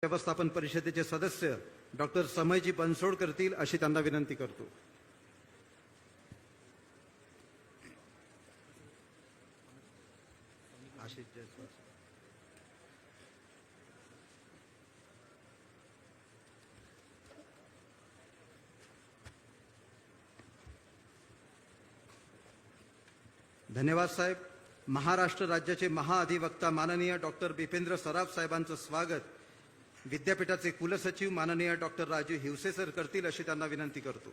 व्यवस्थापन परिषदेचे सदस्य डॉक्टर समयजी बनसोड करतील अशी त्यांना विनंती करतो। धन्यवाद साहेब। महाराष्ट्र राज्याचे महाअधिवक्ता माननीय डॉक्टर बिपेंद्र सराफ साहेबांचं स्वागत विद्यापीठाचे कुलसचिव माननीय डॉक्टर राजू हिवसे सर करतील अशी त्यांना विनंती करतो।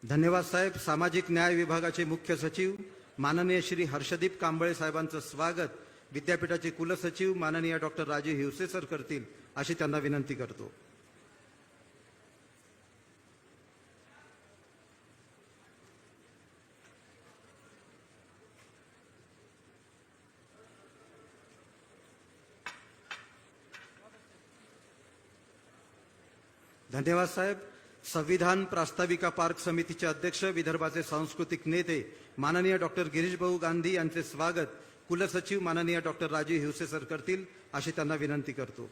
धन्यवाद साहेब। सामाजिक न्याय विभागाचे मुख्य सचिव माननीय श्री हर्षदीप कांबळे साहेबांचं स्वागत विद्यापीठाचे कुलसचिव माननीय डॉक्टर राजू हिवसे सर करतील अशी त्यांना विनंती करतो। धन्यवाद साहेब। संविधान प्रास्ताविका पार्क समितीचे अध्यक्ष विदर्भाचे सांस्कृतिक नेते माननीय डॉक्टर गिरीश भाऊ गांधी यांचे स्वागत कुलसचिव माननीय डॉक्टर राजू हिवसे सर करतील अशी त्यांना विनंती करतो।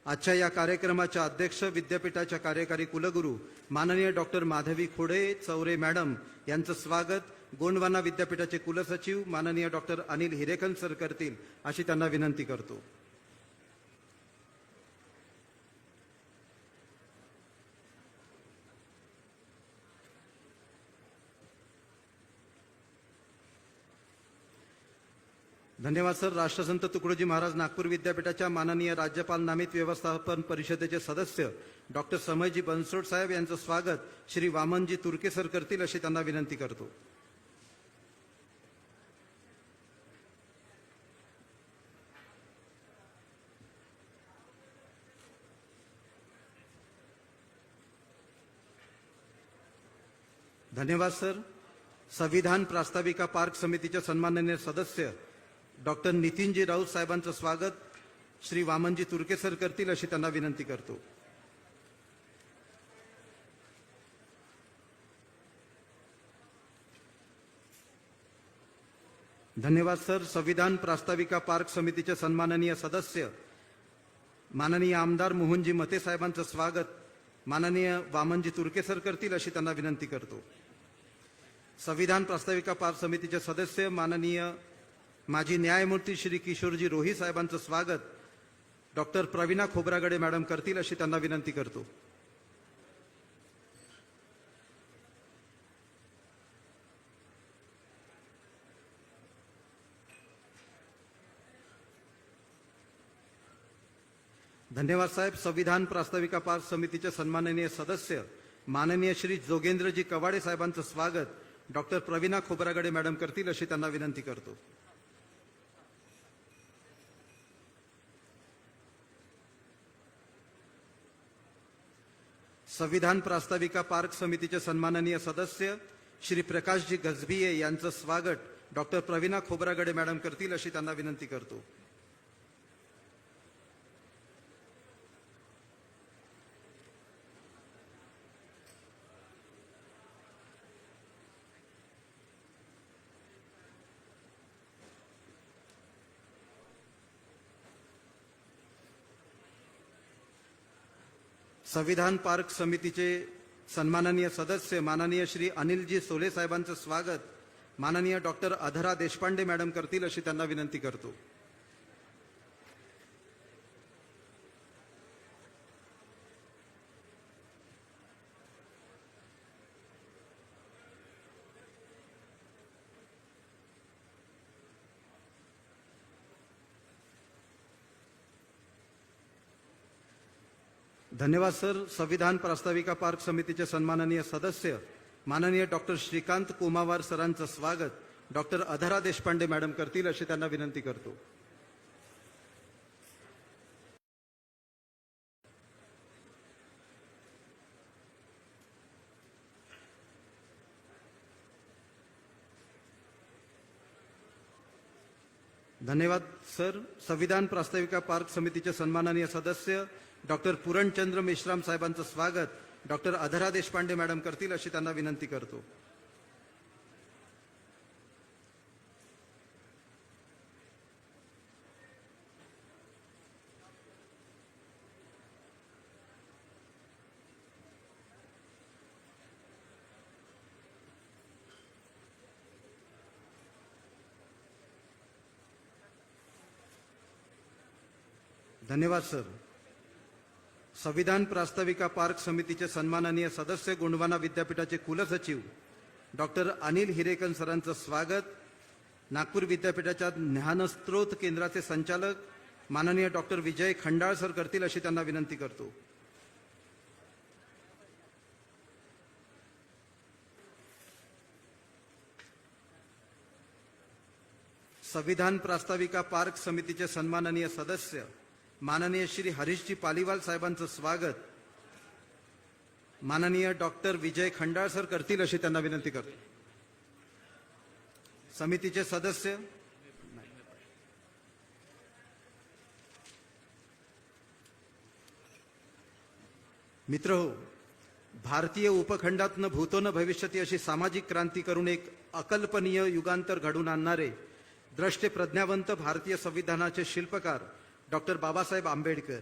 आजच्या या कार्यक्रमाच्या अध्यक्ष विद्यापीठाच्या कार्यकारी कुलगुरू माननीय डॉक्टर माधवी खोडे चौरे मॅडम यांचं स्वागत गोंडवाना विद्यापीठाचे कुलसचिव माननीय डॉक्टर अनिल हिरेखन सर करतील अशी त्यांना विनंती करतो। धन्यवाद सर। राष्ट्रसंत तुकडोजी महाराज नागपूर विद्यापीठाच्या माननीय राज्यपाल नामित व्यवस्थापन परिषदेचे सदस्य डॉक्टर समयजी बनसोड साहेब यांचं स्वागत श्री वामनजी तुर्के सर करतील अशी त्यांना विनंती करतो। धन्यवाद सर। संविधान प्रास्ताविका पार्क समितीचे सन्माननीय सदस्य डॉक्टर नितीनजी राऊत साहेबांचं स्वागत श्री वामनजी तुर्के सर करतील अशी त्यांना विनंती करतो। धन्यवाद सर। संविधान प्रास्ताविका पार्क समितीचे सन्माननीय सदस्य माननीय आमदार मोहनजी मते साहेबांचं स्वागत माननीय वामनजी तुर्के सर करतील अशी त्यांना विनंती करतो। संविधान प्रास्ताविका पार्क समितीचे सदस्य माननीय माजी न्यायमूर्ती श्री किशोरजी रोही साहेबांचं स्वागत डॉक्टर प्रवीणा खोब्रागडे मॅडम करतील अशी त्यांना विनंती करतो। धन्यवाद साहेब। संविधान प्रास्ताविका पार्क समितीचे सन्माननीय सदस्य माननीय श्री जोगेंद्रजी कवाडे साहेबांचं स्वागत डॉक्टर प्रवीणा खोब्रागडे मॅडम करतील अशी त्यांना विनंती करतो। संविधान प्रास्ताविका पार्क समितीचे सन्माननीय सदस्य श्री प्रकाशजी गजभिये यांचं स्वागत डॉक्टर प्रवीणा खोब्रागडे मॅडम करतील अशी त्यांना विनंती करतो। संविधान पार्क समितीचे सन्माननीय सदस्य माननीय श्री अनिलजी सोले साहेबांचं स्वागत माननीय डॉक्टर अधरा देशपांडे मॅडम करतील अशी त्यांना विनंती करतो। धन्यवाद सर। संविधान प्रास्ताविका पार्क समितीचे सन्माननीय सदस्य माननीय डॉक्टर श्रीकांत कोमावार सरांचं स्वागत डॉक्टर अधरा देशपांडे मॅडम करतील अशी त्यांना विनंती करतो। धन्यवाद सर. संविधान प्रास्ताविका पार्क समितीचे सन्माननीय सदस्य डॉक्टर पूरणचंद्र मेश्राम साहेबांचं स्वागत डॉक्टर अधरा देशपांडे मॅडम करतील अशी त्यांना विनंती करतो. धन्यवाद सर. संविधान प्रास्ताविका पार्क समितीचे सन्माननीय सदस्य गोंडवाना विद्यापीठाचे कुलसचिव डॉक्टर अनिल हिरेकन सरांचं स्वागत नागपूर विद्यापीठाच्या ज्ञानस्त्रोत केंद्राचे संचालक माननीय डॉक्टर विजय खंडाळ सर करतील अशी त्यांना विनंती करतो. संविधान प्रास्ताविका पार्क समितीचे सन्माननीय सदस्य माननीय श्री हरीशजी पालीवाल साहेबांचं स्वागत माननीय डॉक्टर विजय खंडाळ सर करतील अशी त्यांना विनंती करतो. समितीचे सदस्य मित्रहो, भारतीय उपखंडात न भूतो न भविष्यती अशी सामाजिक क्रांती करून एक अकल्पनीय युगांतर घडून आणणारे द्रष्टे प्रज्ञावंत भारतीय संविधानाचे शिल्पकार डॉक्टर बाबासाहेब आंबेडकर.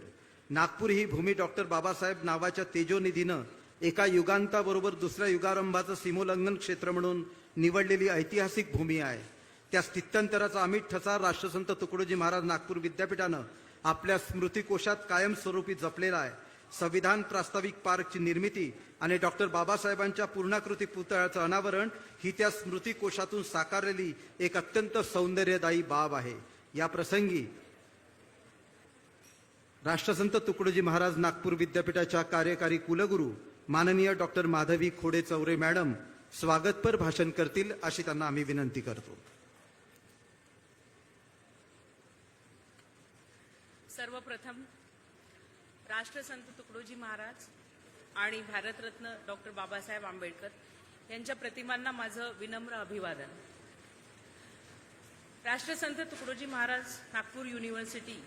नागपूर ही भूमी डॉक्टर बाबासाहेब नावाच्या तेजोनिधीनं एका युगांताबरोबर दुसऱ्या युगारंभाचं सीमोल्लंघन क्षेत्र म्हणून निवडलेली ऐतिहासिक भूमी आहे. त्या स्थित्यंतराचा अमिट ठसा राष्ट्रसंत तुकडोजी महाराज नागपूर विद्यापीठानं आपल्या स्मृतिकोशात कायमस्वरूपी जपलेला आहे. संविधान प्रास्ताविक पार्कची निर्मिती आणि डॉक्टर बाबासाहेबांच्या पूर्णाकृती पुतळ्याचं अनावरण ही त्या स्मृतिकोशातून साकारलेली एक अत्यंत सौंदर्यदायी बाब आहे. या प्रसंगी राष्ट्रसंत तुकडोजी महाराज नागपूर विद्यापीठाच्या कार्यकारी कुलगुरू माननीय डॉक्टर माधवी खोडे चौरे मॅडम स्वागतपर भाषण करतील अशी त्यांना आम्ही विनंती करतो. सर्वप्रथम राष्ट्रसंत तुकडोजी महाराज आणि भारतरत्न डॉक्टर बाबासाहेब आंबेडकर यांच्या प्रतिमांना माझं विनम्र अभिवादन. राष्ट्रसंत तुकडोजी महाराज नागपूर युनिव्हर्सिटी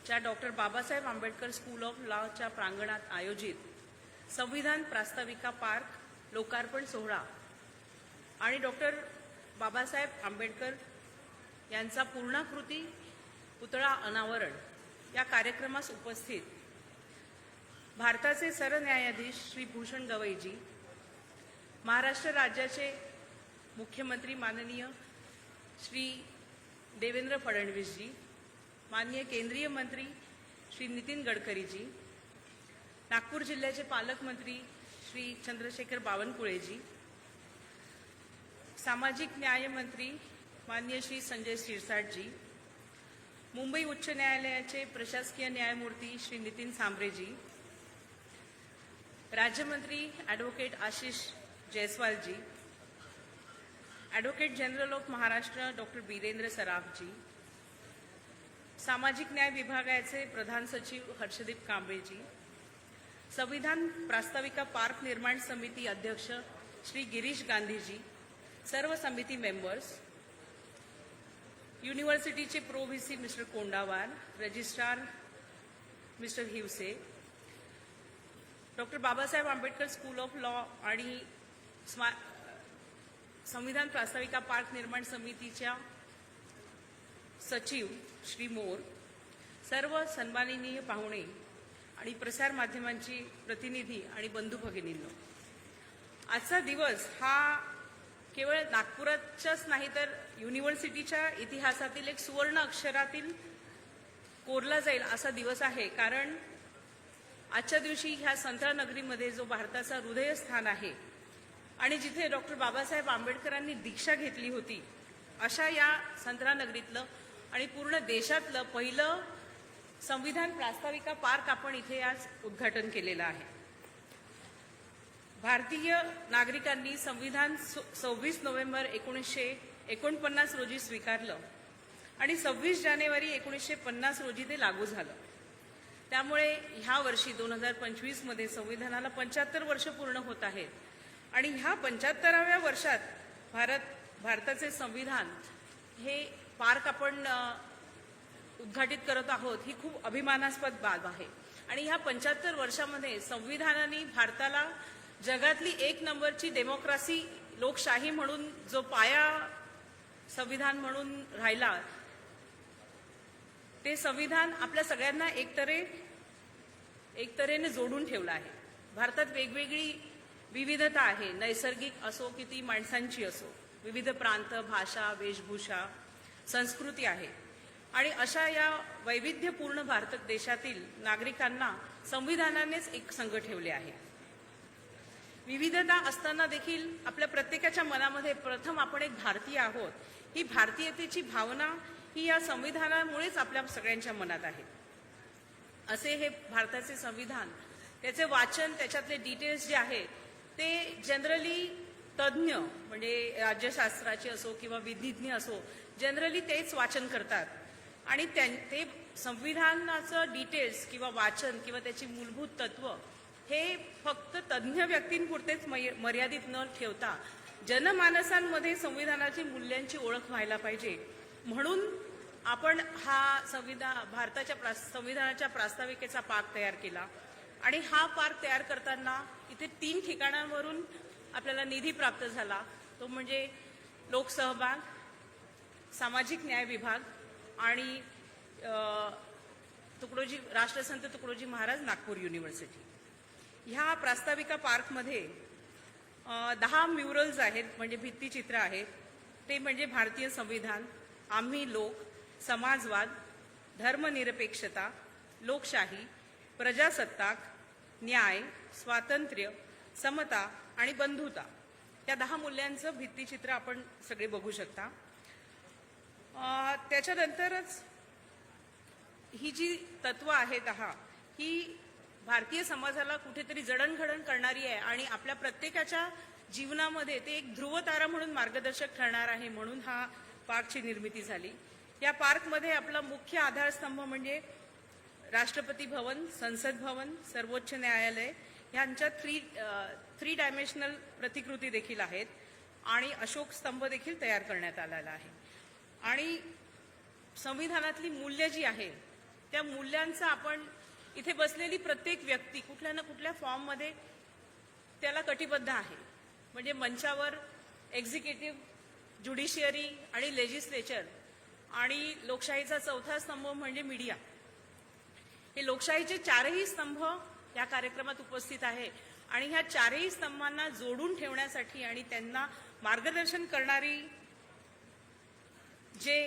च्या doctor Babasaheb Ambedkar school of लॉच्या प्रांगणात आयोजित संविधान प्रास्ताविका पार्क लोकार्पण सोहळा आणि डॉक्टर बाबासाहेब आंबेडकर यांचा पूर्णाकृती पुतळा अनावरण या कार्यक्रमास उपस्थित भारताचे सरन्यायाधीश श्री भूषण गवईजी, महाराष्ट्र राज्याचे मुख्यमंत्री माननीय श्री देवेंद्र फडणवीसजी, माननीय केंद्रीय मंत्री श्री नितीन गडकरीजी, नागपूर जिल्ह्याचे पालकमंत्री श्री चंद्रशेखर बावनकुळेजी, सामाजिक न्याय मंत्री माननीय श्री संजय शिरसाटजी, मुंबई उच्च न्यायालयाचे प्रशासकीय न्यायमूर्ती श्री नितीन सांबरेजी, राज्यमंत्री advocate Ashish Jaiswalji, advocate general of Maharashtra doctor Birendra Sarafji, सामाजिक न्याय विभागाचे प्रधान सचिव हर्षदीप कांबळेजी, संविधान प्रास्ताविका पार्क निर्माण समिती अध्यक्ष श्री गिरीश गांधीजी, सर्व समिती मेंबर्स, युनिव्हर्सिटीचे pro V mister Kondawar, registrar mister Hiwase, doctor Babasaheb Ambedkar school of law आणि संविधान प्रास्ताविका पार्क निर्माण समितीच्या सचिव श्री मोर, सर्व सन्माननीय पाहुणे आणि प्रसार माध्यमांची प्रतिनिधी आणि बंधू भगिनींनो, आजचा दिवस हा केवळ नागपुराच्याच नाही तर युनिव्हर्सिटीच्या इतिहासातील एक सुवर्ण अक्षरातील कोरला जाईल असा दिवस आहे. कारण आजच्या दिवशी ह्या संत्रा नगरीमध्ये जो भारताचा हृदयस्थान आहे आणि जिथे डॉक्टर बाबासाहेब आंबेडकरांनी दीक्षा घेतली होती अशा या संत्रा नगरीतलं आणि पूर्ण देशातलं पहिलं संविधान प्रास्ताविका पार्क आपण इथे आज उद्घाटन केलेलं आहे. भारतीय नागरिकांनी संविधान 26 नोव्हेंबर 1949 रोजी स्वीकारलं आणि 26 जानेवारी 1950 रोजी ते लागू झालं. त्यामुळे ह्या वर्षी 2025 मध्ये संविधानाला 75 वर्ष पूर्ण होत आहेत आणि ह्या 75व्या वर्षात भारताचे संविधान हे पार्क आपण उद्घाटित करत आहोत ही खूप अभिमानास्पद बाब आहे. आणि ह्या 75 वर्षामध्ये संविधानाने भारताला जगातली 1 नंबरची डेमोक्रेसी, लोकशाही म्हणून जो पाया संविधान म्हणून राहिला, ते संविधान आपल्या सगळ्यांना एकतरेने जोडून ठेवलं आहे. भारतात वेगवेगळी विविधता आहे, नैसर्गिक असो की ती माणसांची असो, विविध प्रांत, भाषा, वेशभूषा, संस्कृती आहे. आणि अशा या वैविध्यपूर्ण भारत देशातील नागरिकांना संविधानानेच एक संघ ठेवले आहे. विविधता असताना देखील आपल्या प्रत्येकाच्या मनामध्ये प्रथम आपण एक भारतीय आहोत, ही भारतीयतेची भावना ही या संविधानामुळेच आपल्या सगळ्यांच्या मनात आहे. असे हे भारताचे संविधान, त्याचे वाचन, त्याच्यातले डिटेल्स जे आहे ते जनरली तज्ज्ञ म्हणजे राज्यशास्त्राचे असो किंवा विधिज्ञ असो, जनरली तेच वाचन करतात. आणि ते संविधानाचं डिटेल्स किंवा वाचन किंवा त्याची मूलभूत तत्व हे फक्त तज्ज्ञ व्यक्तींपुरतेच मर्यादित न ठेवता जनमानसांमध्ये संविधानाची मूल्यांची ओळख व्हायला पाहिजे. म्हणून आपण हा भारताच्या संविधानाच्या प्रास्ताविकेचा पार्क तयार केला. आणि हा पार्क तयार करताना इथे 3 ठिकाणांवरून आपल्याला निधी प्राप्त झाला. तो म्हणजे लोकसहभाग, सामाजिक न्याय विभाग आणि राष्ट्रसंत तुकडोजी महाराज नागपूर युनिव्हर्सिटी. ह्या प्रास्ताविका पार्कमध्ये 10 म्युरल्स आहेत, म्हणजे भित्तिचित्र आहेत. ते म्हणजे भारतीय संविधान, आम्ही लोक, समाजवाद, धर्मनिरपेक्षता, लोकशाही, प्रजासत्ताक, न्याय, स्वातंत्र्य, समता आणि बंधुता, या 10 मूल्यांचं भित्तिचित्र आपण सगळे बघू शकता. त्याच्यानंतरच ही जी तत्व आहेत 10, ही भारतीय समाजाला कुठेतरी जडणघडण करणारी आहे आणि आपल्या प्रत्येकाच्या जीवनामध्ये ते एक ध्रुवतारा म्हणून मार्गदर्शक ठरणार आहे. म्हणून हा पार्कची निर्मिती झाली. या पार्कमध्ये आपला मुख्य आधारस्तंभ म्हणजे राष्ट्रपती भवन, संसद भवन, सर्वोच्च न्यायालय यांच्या 3 डायमेन्शनल प्रतिकृती देखील आहेत आणि अशोक स्तंभ देखील तयार करण्यात आलेला आहे. आणि संविधानातली मूल्य जी आहे त्या मूल्यांचा आपण इथे बसलेली प्रत्येक व्यक्ती कुठल्या ना कुठल्या फॉर्ममध्ये त्याला कटिबद्ध आहे. म्हणजे मंचावर एक्झिक्युटिव्ह, ज्युडिशियरी आणि लेजिस्लेचर आणि लोकशाहीचा 4था स्तंभ म्हणजे मीडिया. हे लोकशाहीचे 4ही स्तंभ या कार्यक्रमात उपस्थित आहे. आणि ह्या 4ही स्तंभांना जोडून ठेवण्यासाठी आणि त्यांना मार्गदर्शन करणारी जे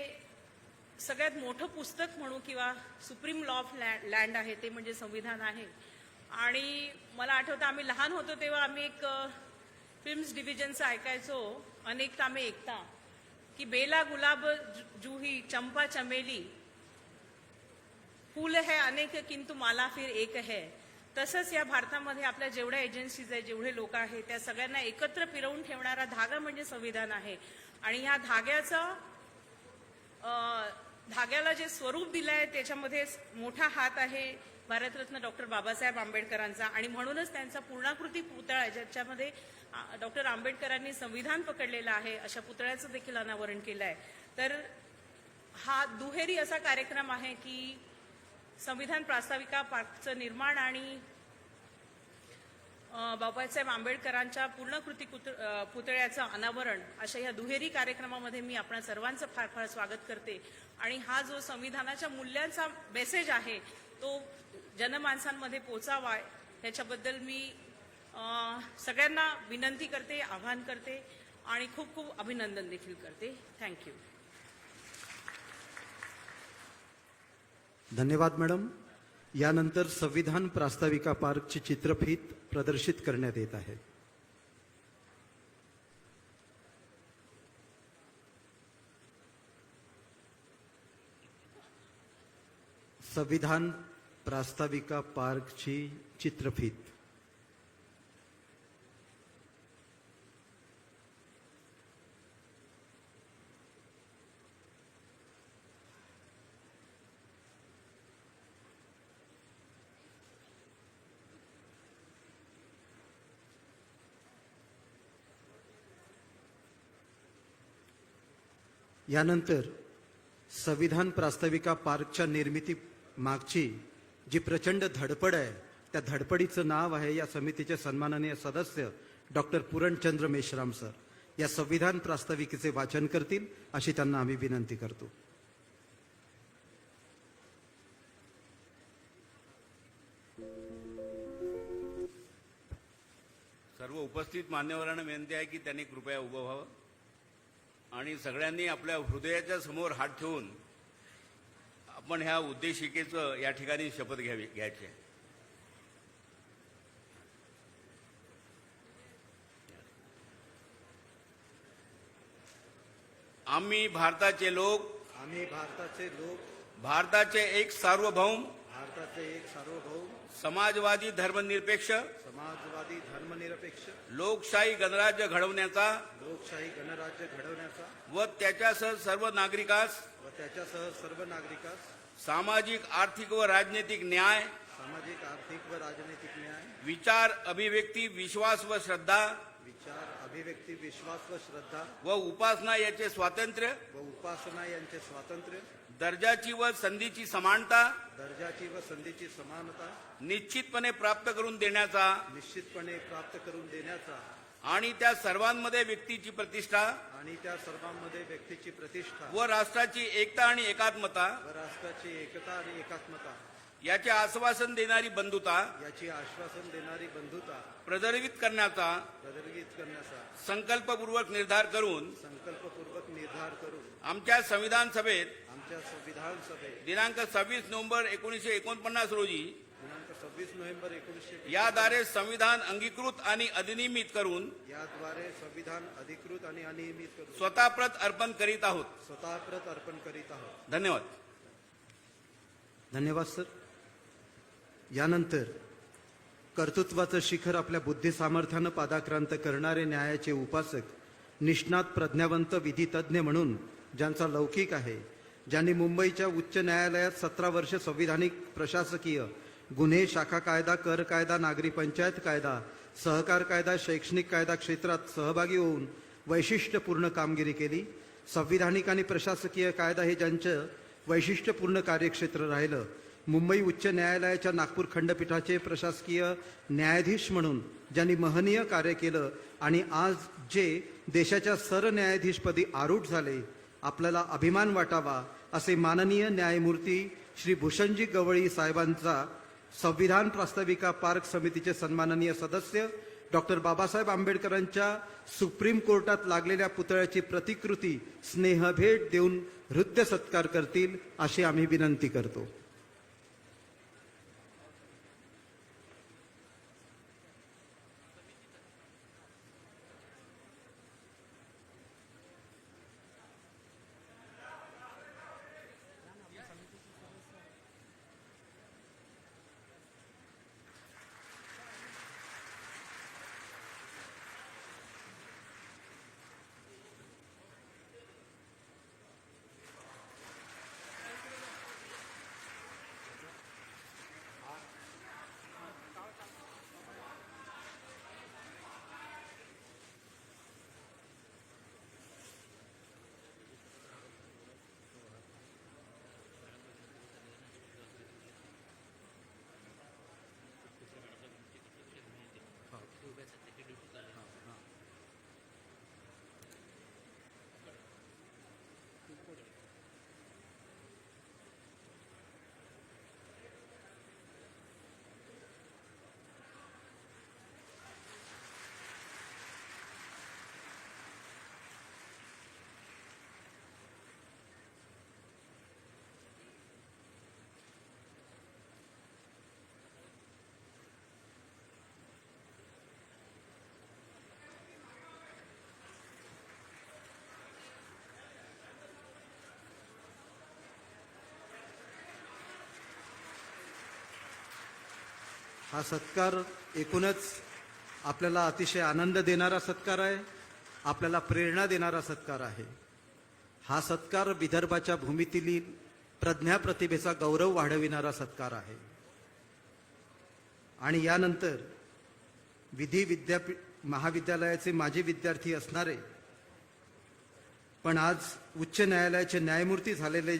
सगळ्यात मोठं पुस्तक म्हणू किंवा सुप्रीम लॉ ऑफ लँड आहे ते म्हणजे संविधान आहे. आणि मला आठवतं आम्ही लहान होतो तेव्हा आम्ही एक फिल्म्स डिव्हिजनचं ऐकायचो, अनेकता में एकता, की बेला गुलाब जुही चंपा चमेली, फूल है अनेक किंतु माला फिर एक है. तसंच या भारतामध्ये आपल्या जेवढ्या एजन्सीज आहेत, जेवढे लोक आहेत, त्या सगळ्यांना एकत्र फिरवून ठेवणारा धागा म्हणजे संविधान आहे. आणि ह्या धाग्याला जे स्वरूप दिलं आहे त्याच्यामध्ये मोठा हात आहे भारतरत्न डॉक्टर बाबासाहेब आंबेडकरांचा. आणि म्हणूनच त्यांचा पूर्णाकृती पुतळा आहे ज्याच्यामध्ये डॉक्टर आंबेडकरांनी संविधान पकडलेलं आहे, अशा पुतळ्याचं देखील अनावरण केलं आहे. तर हा दुहेरी असा कार्यक्रम आहे की संविधान प्रास्ताविका पार्कचं निर्माण आणि बाबासाहेब आंबेडकरांच्या पूर्णकृती पुतळ्याचं अनावरण, अशा या दुहेरी कार्यक्रमामध्ये मी आपणा सर्वांचं फार फार स्वागत करते. आणि हा जो संविधानाच्या मूल्यांचा मेसेज आहे तो जनमानसांमध्ये पोचावा याच्याबद्दल मी सगळ्यांना विनंती करते, आवाहन करते आणि खूप खूप अभिनंदन देखील करते. थँक्यू. धन्यवाद मॅडम. यानंतर संविधान प्रास्ताविका पार्कची चित्रफीत प्रदर्शित करण्यात येत आहे. संविधान प्रास्ताविका पार्कची चित्रफीत. यानंतर संविधान प्रास्ताविका पार्कच्या निर्मिती मागची जी प्रचंड धडपड आहे त्या धडपडीचं नाव आहे या समितीचे सन्माननीय सदस्य डॉक्टर पूरणचंद्र मेश्राम सर. या संविधान प्रास्ताविकेचे वाचन करतील अशी त्यांना आम्ही विनंती करतो. सर्व उपस्थित मान्यवरांना विनंती आहे की त्यांनी कृपया उभं व्हावं आणि सगळ्यांनी आपल्या हृदयाच्या समोर हात ठेवून आपण ह्या उद्देशिकेचं या ठिकाणी शपथ घ्यायची आहे. आम्ही भारताचे लोक भारताचे एक सार्वभौम समाजवादी धर्मनिरपेक्ष लोकशाही गणराज्य घडवण्याचा व त्याच्यासह सर्व नागरिकास सामाजिक आर्थिक व राजनैतिक न्याय विचार अभिव्यक्ती विश्वास व श्रद्धा व उपासना यांचे स्वातंत्र्य दर्जाची व संधीची समानता निश्चितपणे प्राप्त करून देण्याचा आणि त्या सर्वांमध्ये व्यक्तीची प्रतिष्ठा व राष्ट्राची एकता आणि एकात्मता याचे आश्वासन देणारी बंधुता प्रज्वलित करण्याचा संकल्पपूर्वक निर्धार करून आमच्या संविधान सभेत दिनांक 26 नोव्हेंबर 1949 रोजी याद्वारे संविधान अंगीकृत आणि अधिनियमित करून स्वतःप्रत अर्पण करीत आहोत. धन्यवाद. धन्यवाद सर. यानंतर कर्तृत्वाचं शिखर आपल्या बुद्धी सामर्थ्यानं पादाक्रांत करणारे न्यायाचे उपासक निष्णात प्रज्ञावंत विधितज्ञ म्हणून ज्यांचा लौकिक आहे, ज्यांनी मुंबईच्या उच्च न्यायालयात 17 वर्ष संविधानिक प्रशासकीय गुन्हे शाखा कायदा कर कायदा नागरी पंचायत कायदा सहकार कायदा शैक्षणिक कायदा क्षेत्रात सहभागी होऊन वैशिष्ट्यपूर्ण कामगिरी केली. संविधानिक आणि प्रशासकीय कायदा हे ज्यांचं वैशिष्ट्यपूर्ण कार्यक्षेत्र राहिलं. मुंबई उच्च न्यायालयाच्या नागपूर खंडपीठाचे प्रशासकीय न्यायाधीश म्हणून ज्यांनी महनीय कार्य केलं आणि आज जे देशाच्या सरन्यायाधीशपदी आरूढ झाले, आपल्याला अभिमान वाटावा असे माननीय न्यायमूर्ती श्री भूषणजी गवळी साहेबांचा संविधान प्रास्ताविका पार्क समितीचे सन्माननीय सदस्य डॉक्टर बाबासाहेब आंबेडकरांच्या सुप्रीम कोर्टात लागलेल्या पुतळ्याची प्रतिकृती स्नेहभेट देऊन हृदय सत्कार करतील अशी आम्ही विनंती करतो. हा सत्कार एकूणच आपल्याला अतिशय आनंद देणारा सत्कार आहे, आपल्याला प्रेरणा देणारा सत्कार आहे. हा सत्कार विदर्भाच्या भूमीतील प्रज्ञा प्रतिभेचा गौरव वाढविणारा सत्कार आहे. आणि यानंतर विधी महाविद्यालयाचे माजी विद्यार्थी असणारे पण आज उच्च न्यायालयाचे न्यायमूर्ती झालेले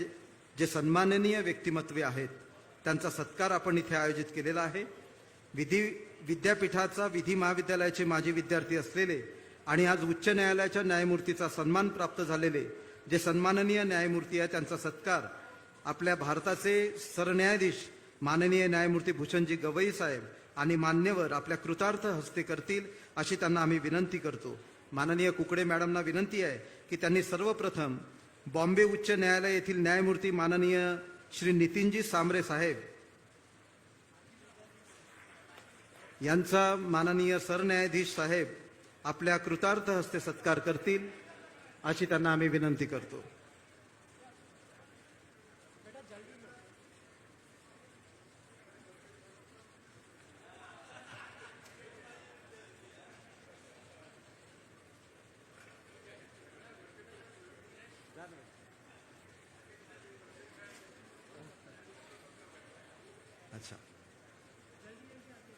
जे सन्माननीय व्यक्तिमत्वे आहेत त्यांचा सत्कार आपण इथे आयोजित केलेला आहे. विद्यापीठाचा विधी महाविद्यालयाचे माजी विद्यार्थी असलेले आणि आज उच्च न्यायालयाच्या न्यायमूर्तीचा सन्मान प्राप्त झालेले जे सन्माननीय न्यायमूर्ती आहेत त्यांचा सत्कार आपल्या भारताचे सरन्यायाधीश माननीय न्यायमूर्ती भूषणजी गवई साहेब आणि मान्यवर आपल्या कृतार्थ हस्ते करतील अशी त्यांना आम्ही विनंती करतो. माननीय कुकडे मॅडमना विनंती आहे की त्यांनी सर्वप्रथम बॉम्बे उच्च न्यायालय येथील न्यायमूर्ती माननीय श्री नितीनजी सांबरे साहेब यांचा माननीय सरन्यायाधीश साहेब आपल्या कृतार्थ हस्ते सत्कार करतील अशी त्यांना आम्ही विनंती करतो. अच्छा,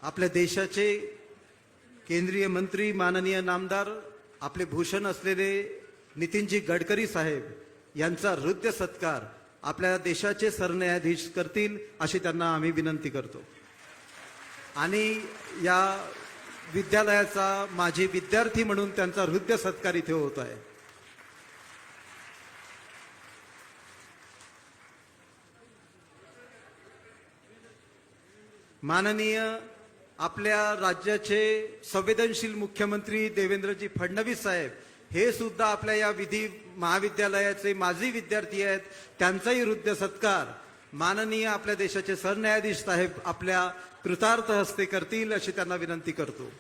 आपल्या देशाचे केंद्रीय मंत्री माननीय नामदार आपले भूषण असलेले नितीनजी गडकरी साहेब यांचा हृदय सत्कार आपल्या देशाचे सरन्यायाधीश करतील अशी त्यांना आम्ही विनंती करतो. आणि या विद्यालयाचा माझे विद्यार्थी म्हणून त्यांचा हृदय सत्कार इथे होत आहे. माननीय आपल्या राज्याचे संवेदनशील मुख्यमंत्री देवेंद्रजी फडणवीस साहेब हे सुद्धा आपल्या या विधी महाविद्यालयाचे माजी विद्यार्थी आहेत. त्यांचाही हृदय सत्कार माननीय आपल्या देशाचे सरन्यायाधीश साहेब आपल्या कृतार्थ हस्ते करतील अशी त्यांना विनंती करतो.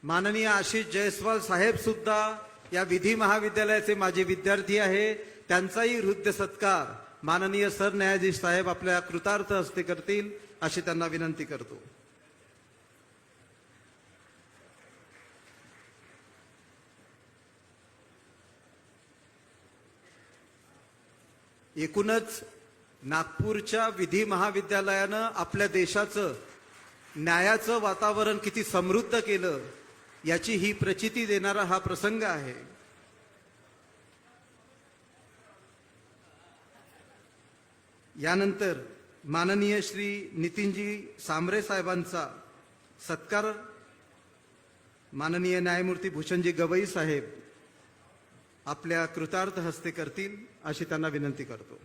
माननीय आशिष जयस्वाल साहेब सुद्धा या विधी महाविद्यालयाचे माजी विद्यार्थी आहे. त्यांचाही हृदय सत्कार माननीय सरन्यायाधीश साहेब आपल्या कृतार्थ हस्ते करतील अशी त्यांना विनंती करतो. एकूणच नागपूरच्या विधी महाविद्यालयानं आपल्या देशाचं न्यायाचं वातावरण किती समृद्ध केलं याची ही प्रचिती देणारा हा प्रसंग आहे. यानंतर माननीय श्री नितीनजी सांबरे साहेबांचा सत्कार माननीय न्यायमूर्ती भूषणजी गवई साहेब आपल्या कृतार्थ हस्ते करतील अशी त्यांना विनंती करतो.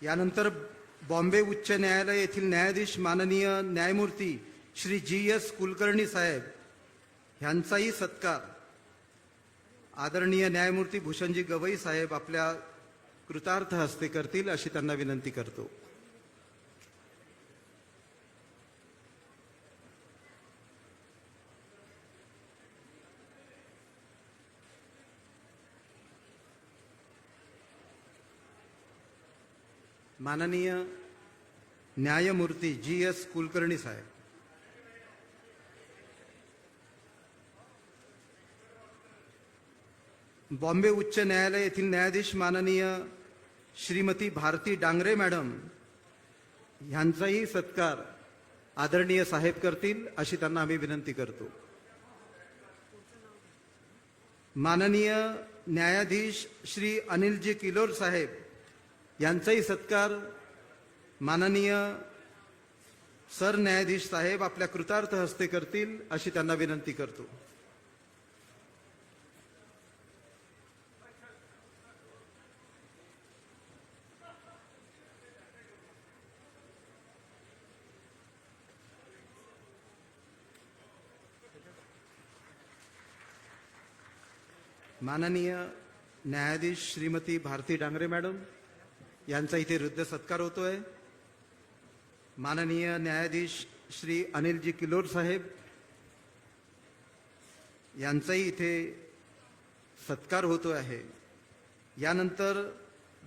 यानंतर बॉम्बे उच्च न्यायालय येथील न्यायाधीश माननीय न्यायमूर्ती श्री जी.एस. कुलकर्णी साहेब यांचाही सत्कार आदरणीय न्यायमूर्ती भूषणजी गवई साहेब आपल्या कृतार्थ हस्ते करतील अशी त्यांना विनंती करतो. माननीय न्यायमूर्ती जी.एस. कुलकर्णी साहेब बॉम्बे उच्च न्यायालय येथील न्यायाधीश माननीय श्रीमती भारती डांगरे मॅडम यांचाही सत्कार आदरणीय साहेब करतील अशी त्यांना आम्ही विनंती करतो. माननीय न्यायाधीश श्री अनिलजी किलोर साहेब यांचाही सत्कार माननीय सरन्यायाधीश साहेब आपल्या कृतार्थ हस्ते करतील अशी त्यांना विनंती करतो. माननीय न्यायाधीश श्रीमती भारती डांगरे मॅडम यांचा इथे हृदय सत्कार होतोय. माननीय न्यायाधीश श्री अनिलजी किलोर साहेब यांचाही इथे सत्कार होतो आहे. यानंतर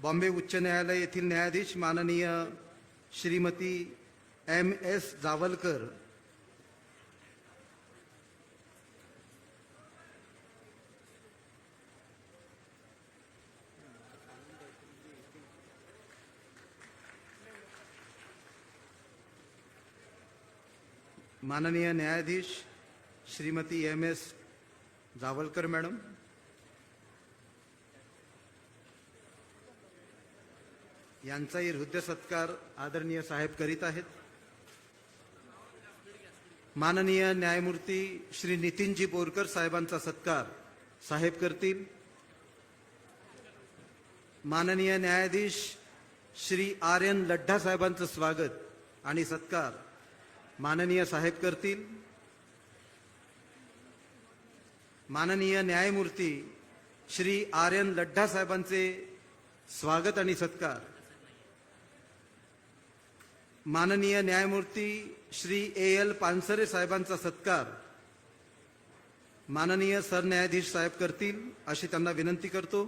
बॉम्बे उच्च न्यायालय येथील न्यायाधीश माननीय श्रीमती M.S. जावलकर, माननीय न्यायाधीश श्रीमती M.S. जावलकर मॅडम, यांचाही हृदय सत्कार आदरणीय साहेब करीत आहेत. माननीय न्यायमूर्ती श्री नितीनजी बोरकर साहेबांचा सत्कार साहेब करतील. माननीय न्यायाधीश श्री R.N. लड्ढा साहेबांचं स्वागत आणि सत्कार माननीय साहेब करतील. माननीय न्यायमूर्ती श्री R.N. लड्ढा साहेबांचे स्वागत आणि सत्कार माननीय न्यायमूर्ती श्री A.L. पानसरे साहेबांचा सत्कार माननीय सरन्यायाधीश साहेब करतील अशी त्यांना विनंती करतो.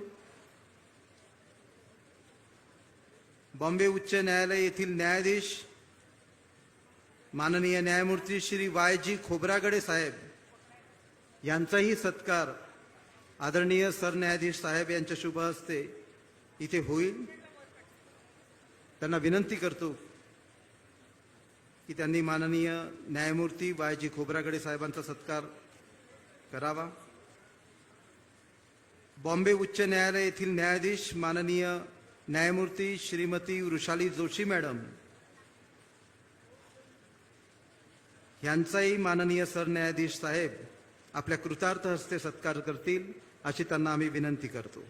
बॉम्बे उच्च न्यायालय येथील न्यायाधीश माननीय न्यायमूर्ती श्री Y.G. खोब्रागडे साहेब यांचाही सत्कार आदरणीय सरन्यायाधीश साहेब यांच्या शुभ हस्ते इथे होईल. त्यांना विनंती करतो की त्यांनी माननीय न्यायमूर्ती Y.G. खोब्रागडे साहेबांचा सत्कार करावा. बॉम्बे उच्च न्यायालय येथील न्यायाधीश माननीय न्यायमूर्ती श्रीमती वृषाली जोशी मॅडम यांचाही माननीय सरन्यायाधीश साहेब आपल्या कृतार्थ हस्ते सत्कार करतील अशी त्यांना आम्ही विनंती करतो.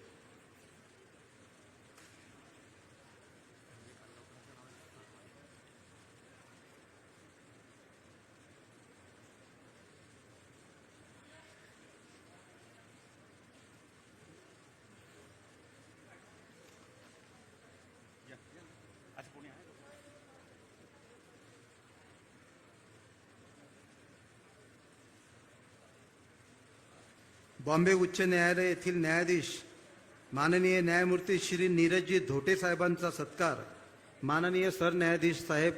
बॉम्बे उच्च न्यायालय येथील न्यायाधीश माननीय न्यायमूर्ती श्री नीरजजी धोटे साहेबांचा सत्कार माननीय सरन्यायाधीश साहेब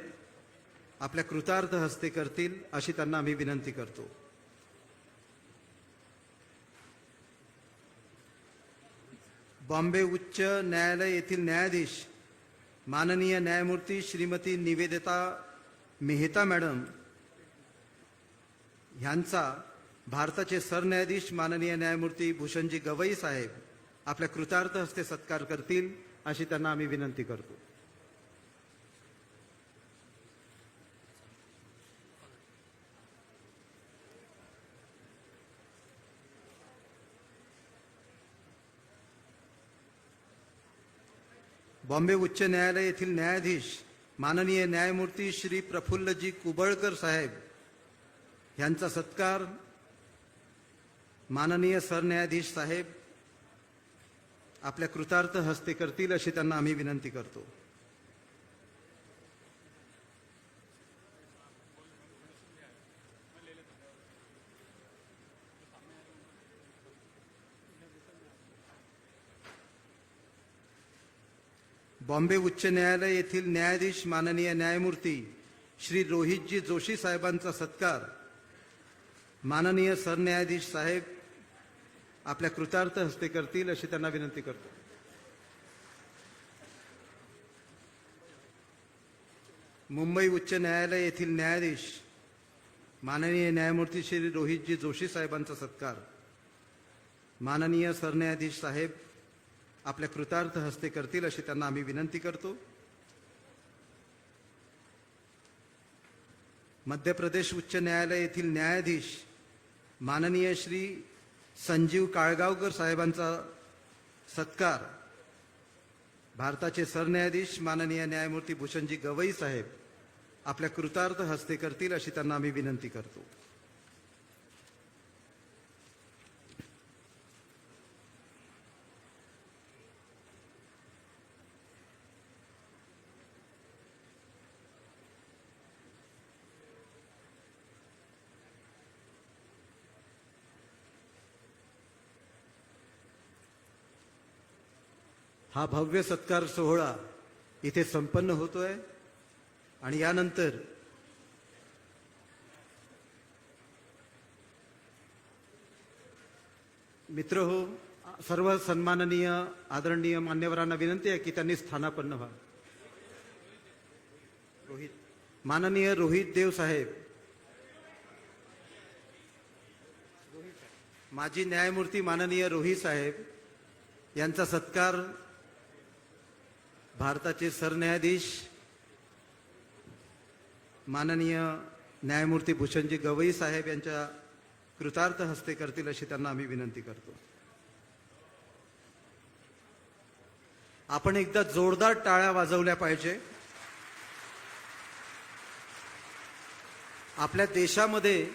आपल्या कृतार्थ हस्ते करतील अशी त्यांना आम्ही विनंती करतो. बॉम्बे उच्च न्यायालय येथील न्यायाधीश माननीय न्यायमूर्ती श्रीमती निवेदिता मेहता मॅडम यांचा भारताचे सरन्यायाधीश माननीय न्यायमूर्ती भूषणजी गवई साहेब आपल्या कृतार्थ हस्ते सत्कार करतील अशी त्यांना आम्ही विनंती करतो. बॉम्बे उच्च न्यायालय येथील न्यायाधीश माननीय न्यायमूर्ती श्री प्रफुल्लजी कुबळकर साहेब यांचा सत्कार माननीय सरन्यायाधीश साहेब आपल्या कृतार्थ हस्ते करतील अशी त्यांना आम्ही विनंती करतो. बॉम्बे उच्च न्यायालय येथील न्यायाधीश माननीय न्यायमूर्ती श्री रोहितजी जोशी साहेबांचा सत्कार माननीय सरन्यायाधीश साहेब आपल्या कृतार्थ हस्ते करतील अशी त्यांना विनंती करतो. मुंबई उच्च न्यायालय येथील न्यायाधीश माननीय न्यायमूर्ती श्री रोहितजी जोशी साहेबांचा सत्कार माननीय सरन्यायाधीश साहेब आपल्या कृतार्थ हस्ते करतील अशी त्यांना आम्ही विनंती करतो. मध्य प्रदेश उच्च न्यायालय येथील न्यायाधीश माननीय श्री संजीव काळगावकर साहेबांचा सत्कार भारताचे सरन्यायाधीश माननीय न्यायमूर्ती भूषणजी गवई साहेब आपल्या कृतार्थ हस्ते करतील अशी त्यांना आम्ही विनंती करतो. हा भव्य सत्कार सोहळा इथे संपन्न होतोय आणि यानंतर मित्र हो, सर्व सन्माननीय आदरणीय मान्यवरांना विनंती आहे की त्यांनी स्थानापन्न व्हा. माननीय रोहित देव साहेब, माजी न्यायमूर्ती माननीय रोहित साहेब यांचा सत्कार भारताचे सरन्यायाधीश माननीय न्यायमूर्ती भूषणजी गवई साहेब यांच्या कृतार्थ हस्ते करतील अशी त्यांना आम्ही विनंती करतो. आपण एकदा जोरदार टाळ्या वाजवल्या पाहिजे. आपल्या देशामध्ये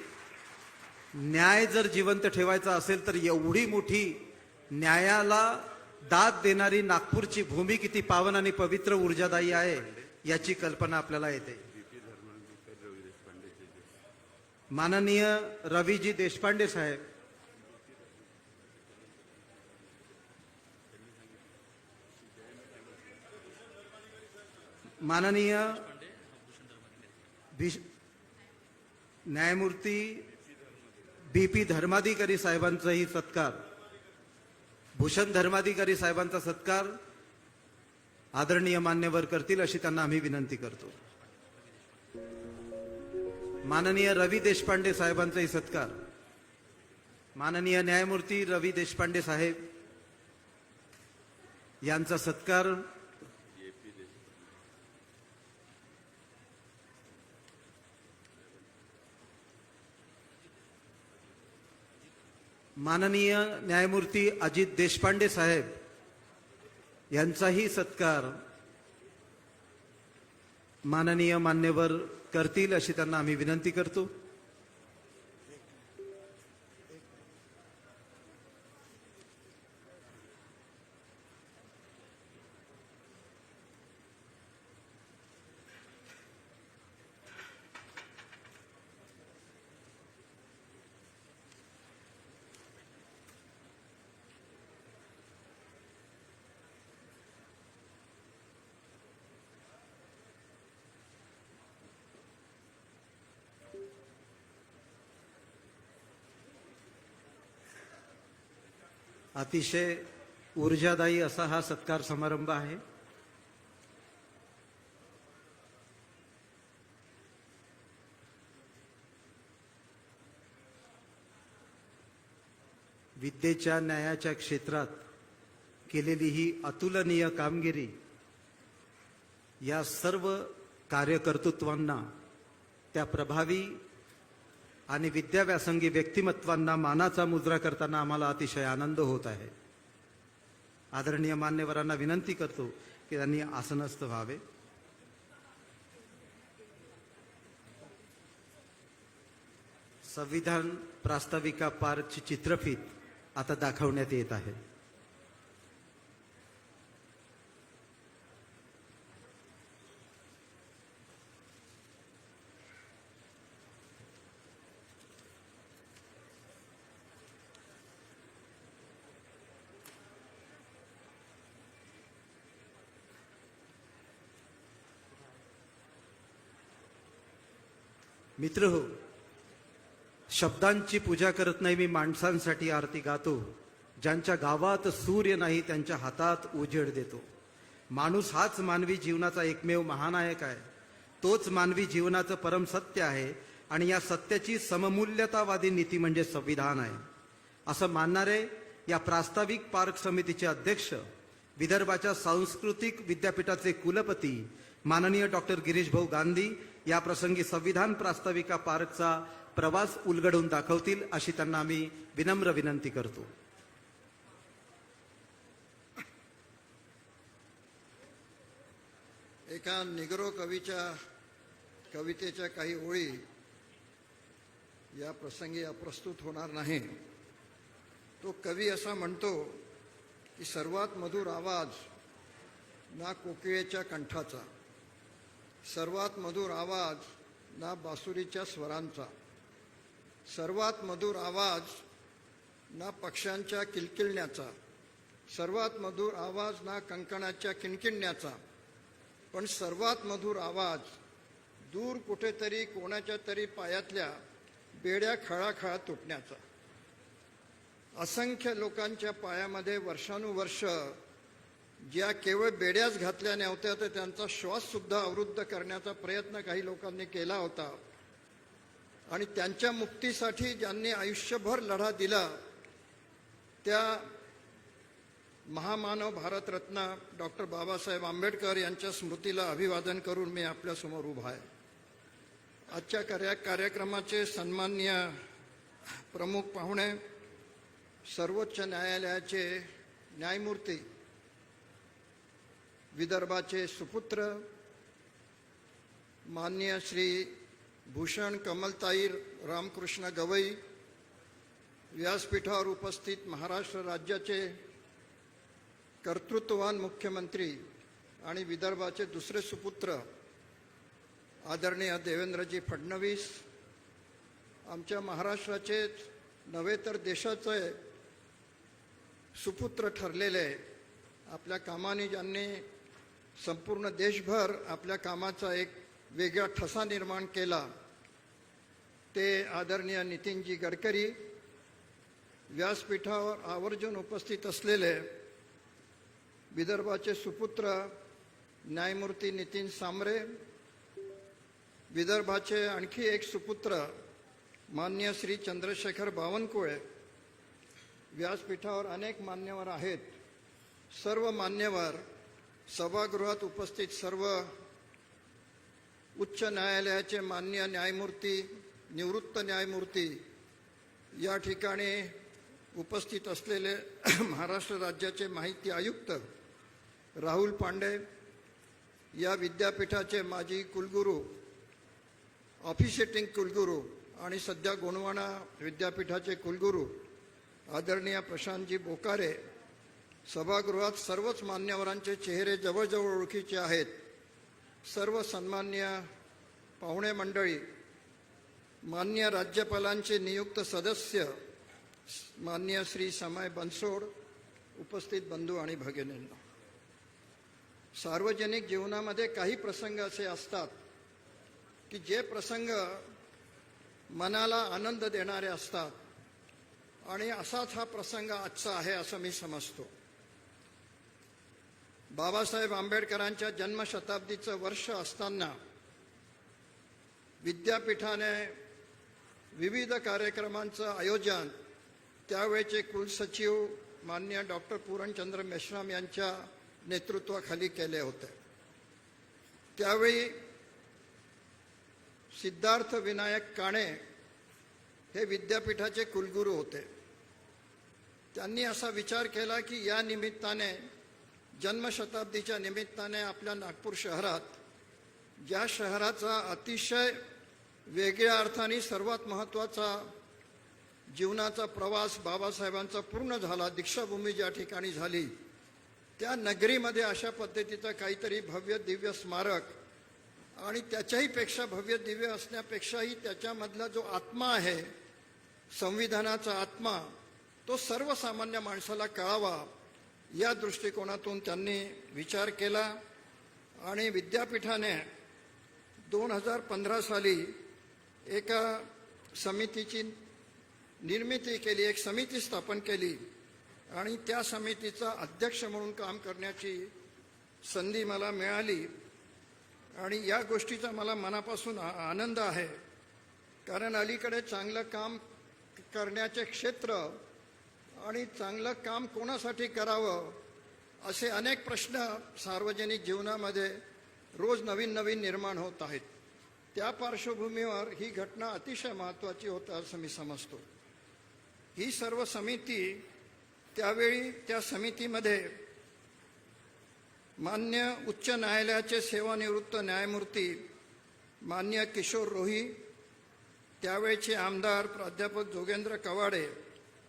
न्याय जर जिवंत ठेवायचा असेल तर एवढी मोठी न्यायाला दाद देणारी नागपूरची भूमी किती पावन आणि पवित्र ऊर्जादायी आहे याची कल्पना आपल्याला येते. माननीय रवीजी देशपांडे साहेब, माननीय न्यायमूर्ती BP धर्माधिकारी साहेबांचाही सत्कार, भूषण धर्माधिकारी साहेबांचा सत्कार आदरणीय मान्यवर करतील अशी त्यांना आम्ही विनंती करतो. माननीय रवी देशपांडे साहेबांचाही सत्कार, माननीय न्यायमूर्ती रवी देशपांडे साहेब यांचा सत्कार माननीय न्यायमूर्ती अजित देशपांडे साहेब यांचाही सत्कार माननीय मान्यवर करतील अशी त्यांना आम्ही विनंती करतो. अतिशय ऊर्जादायी असा हा सत्कार समारंभ आहे. विद्येच्या न्यायाच्या क्षेत्रात केलेली ही अतुलनीय कामगिरी या सर्व कार्यकर्तृत्वांना, त्या प्रभावी आणि विद्याव्यासंगी व्यक्तिमत्वांना मानाचा मुजरा करताना आम्हाला अतिशय आनंद होत आहे. आदरणीय मान्यवरांना विनंती करतो की त्यांनी आसनस्थ व्हावे. संविधान प्रास्ताविका पार्कची चित्रफीत आता दाखवण्यात येत आहे. मित्र हो, शब्दांची पूजा करत नाही मी, माणसांसाठी आरती गातो. ज्यांच्या गावात सूर्य नाही त्यांच्या हातात उजेड देतो. माणूस हाच मानवी जीवनाचा एकमेव महानायक आहे. तोच मानवी जीवनाचं परम सत्य आहे आणि या सत्याची सममूल्यतावादी नीती म्हणजे संविधान आहे असं मानणारे या प्रास्ताविक पार्क समितीचे अध्यक्ष, विदर्भाच्या सांस्कृतिक विद्यापीठाचे कुलपती माननीय डॉक्टर गिरीश भाऊ गांधी या प्रसंगी संविधान प्रास्ताविका पार्कचा प्रवास उलगडून दाखवतील अशी त्यांना आम्ही विनम्र विनंती करतो. एका निग्रो कवितेच्या काही ओळी या प्रसंगी अप्रस्तुत होणार नाही. तो कवी असा म्हणतो की सर्वात मधुर आवाज ना कोकिळेच्या कंठाचा, सर्वात मधुर आवाज ना बासुरीच्या स्वरांचा, सर्वात मधुर आवाज ना पक्ष्यांच्या किलकिलण्याचा, सर्वात मधुर आवाज ना कंकणाच्या किणकिणण्याचा, पण सर्वात मधुर आवाज दूर कुठेतरी कोणाच्या तरी पायातल्या बेड्या खळाखळा तुटण्याचा. असंख्य लोकांच्या पायामध्ये वर्षानुवर्ष ज्या केवळ बेड्याच घातल्या नव्हत्या तर त्यांचा श्वास सुद्धा अवरुद्ध करण्याचा प्रयत्न काही लोकांनी केला होता. आणि त्यांच्या मुक्तीसाठी ज्यांनी आयुष्यभर लढा दिला त्या महामानव भारतरत्न डॉक्टर बाबासाहेब आंबेडकर यांच्या स्मृतीला अभिवादन करून मी आपल्यासमोर उभा आहे. आजच्या कार्यक्रमाचे सन्माननीय प्रमुख पाहुणे, सर्वोच्च न्यायालयाचे न्यायमूर्ती, विदर्भाचे सुपुत्र माननीय श्री भूषण कमलताई रामकृष्ण गवई, व्यासपीठावर उपस्थित महाराष्ट्र राज्याचे कर्तृत्ववान मुख्यमंत्री आणि विदर्भाचे दुसरे सुपुत्र आदरणीय देवेंद्रजी फडणवीस, आमच्या महाराष्ट्राचेच नव्हे तर देशाचे सुपुत्र ठरलेले, आपल्या कामाने ज्यांनी संपूर्ण देशभर आपल्या कामाचा एक वेगळा ठसा निर्माण केला, ते आदरणीय नितीनजी गडकरी, व्यासपीठावर आवर्जून उपस्थित असलेले विदर्भाचे सुपुत्र न्यायमूर्ती नितीन सांबरे, विदर्भाचे आणखी एक सुपुत्र माननीय श्री चंद्रशेखर बावनकुळे, व्यासपीठावर अनेक मान्यवर आहेत. सर्व मान्यवर, सभागृहात उपस्थित सर्व उच्च न्यायालयाचे माननीय न्यायमूर्ती, निवृत्त न्यायमूर्ती, या ठिकाणी उपस्थित असलेले महाराष्ट्र राज्याचे माहिती आयुक्त राहुल पांडे, या विद्यापीठाचे माजी कुलगुरू, ऑफिशिएटिंग कुलगुरू आणि सध्या गोंडवाना विद्यापीठाचे कुलगुरू आदरणीय प्रशांतजी बोकारे, सभागृहात सर्वच मान्यवरांचे चेहरे जवळजवळ ओळखीचे आहेत. सर्व सन्माननीय पाहुणे मंडळी, माननीय राज्यपालांचे नियुक्त सदस्य माननीय श्री समय बनसोड, उपस्थित बंधू आणि भगिनींनो, सार्वजनिक जीवनामध्ये काही प्रसंग असे असतात की जे प्रसंग मनाला आनंद देणारे असतात आणि असाच हा प्रसंग आजचा आहे असं मी समजतो. बाबासाहेब आंबेडकरांच्या जन्मशताब्दीचं वर्ष असताना विद्यापीठाने विविध कार्यक्रमांचं आयोजन त्यावेळेचे कुलसचिव माननीय डॉक्टर पूरणचंद्र मेश्राम यांच्या नेतृत्वाखाली केले होते. त्यावेळी सिद्धार्थ विनायक काणे हे विद्यापीठाचे कुलगुरू होते. त्यांनी असा विचार केला की या निमित्ताने, जन्मशताब्दीच्या निमित्ताने आपल्या नागपूर शहरात, ज्या शहराचा अतिशय वेगळ्या अर्थाने सर्वात महत्त्वाचा जीवनाचा प्रवास बाबासाहेबांचा पूर्ण झाला, दीक्षाभूमी ज्या ठिकाणी झाली, त्या नगरीमध्ये अशा पद्धतीचं काहीतरी भव्य दिव्य स्मारक, आणि त्याच्याही पेक्षा भव्य दिव्य असण्यापेक्षाही त्याच्यामधला जो आत्मा आहे, संविधानाचा आत्मा, तो सर्वसामान्य माणसाला कळावा, या दृष्टिकोनातून त्यांनी विचार केला. आणि विद्यापीठाने 2015 साली एका समितीची निर्मिती केली, एक समिती स्थापन केली आणि त्या समितीचा अध्यक्ष म्हणून काम करण्याची संधी मला मिळाली. आणि या गोष्टीचा मला मनापासून आनंद आहे, कारण अलीकडे चांगलं काम करण्याचे क्षेत्र आणि चांगलं काम कोणासाठी करावं असे अनेक प्रश्न सार्वजनिक जीवनामध्ये रोज नवीन नवीन निर्माण होत आहेत. त्या पार्श्वभूमीवर ही घटना अतिशय महत्त्वाची होती असं मी समजतो. ही सर्व समिती, त्यावेळी त्या समितीमध्ये मान्य उच्च न्यायालयाचे सेवानिवृत्त न्यायमूर्ती मान्य किशोर रोही, त्यावेळचे आमदार प्राध्यापक जोगेंद्र कवाडे,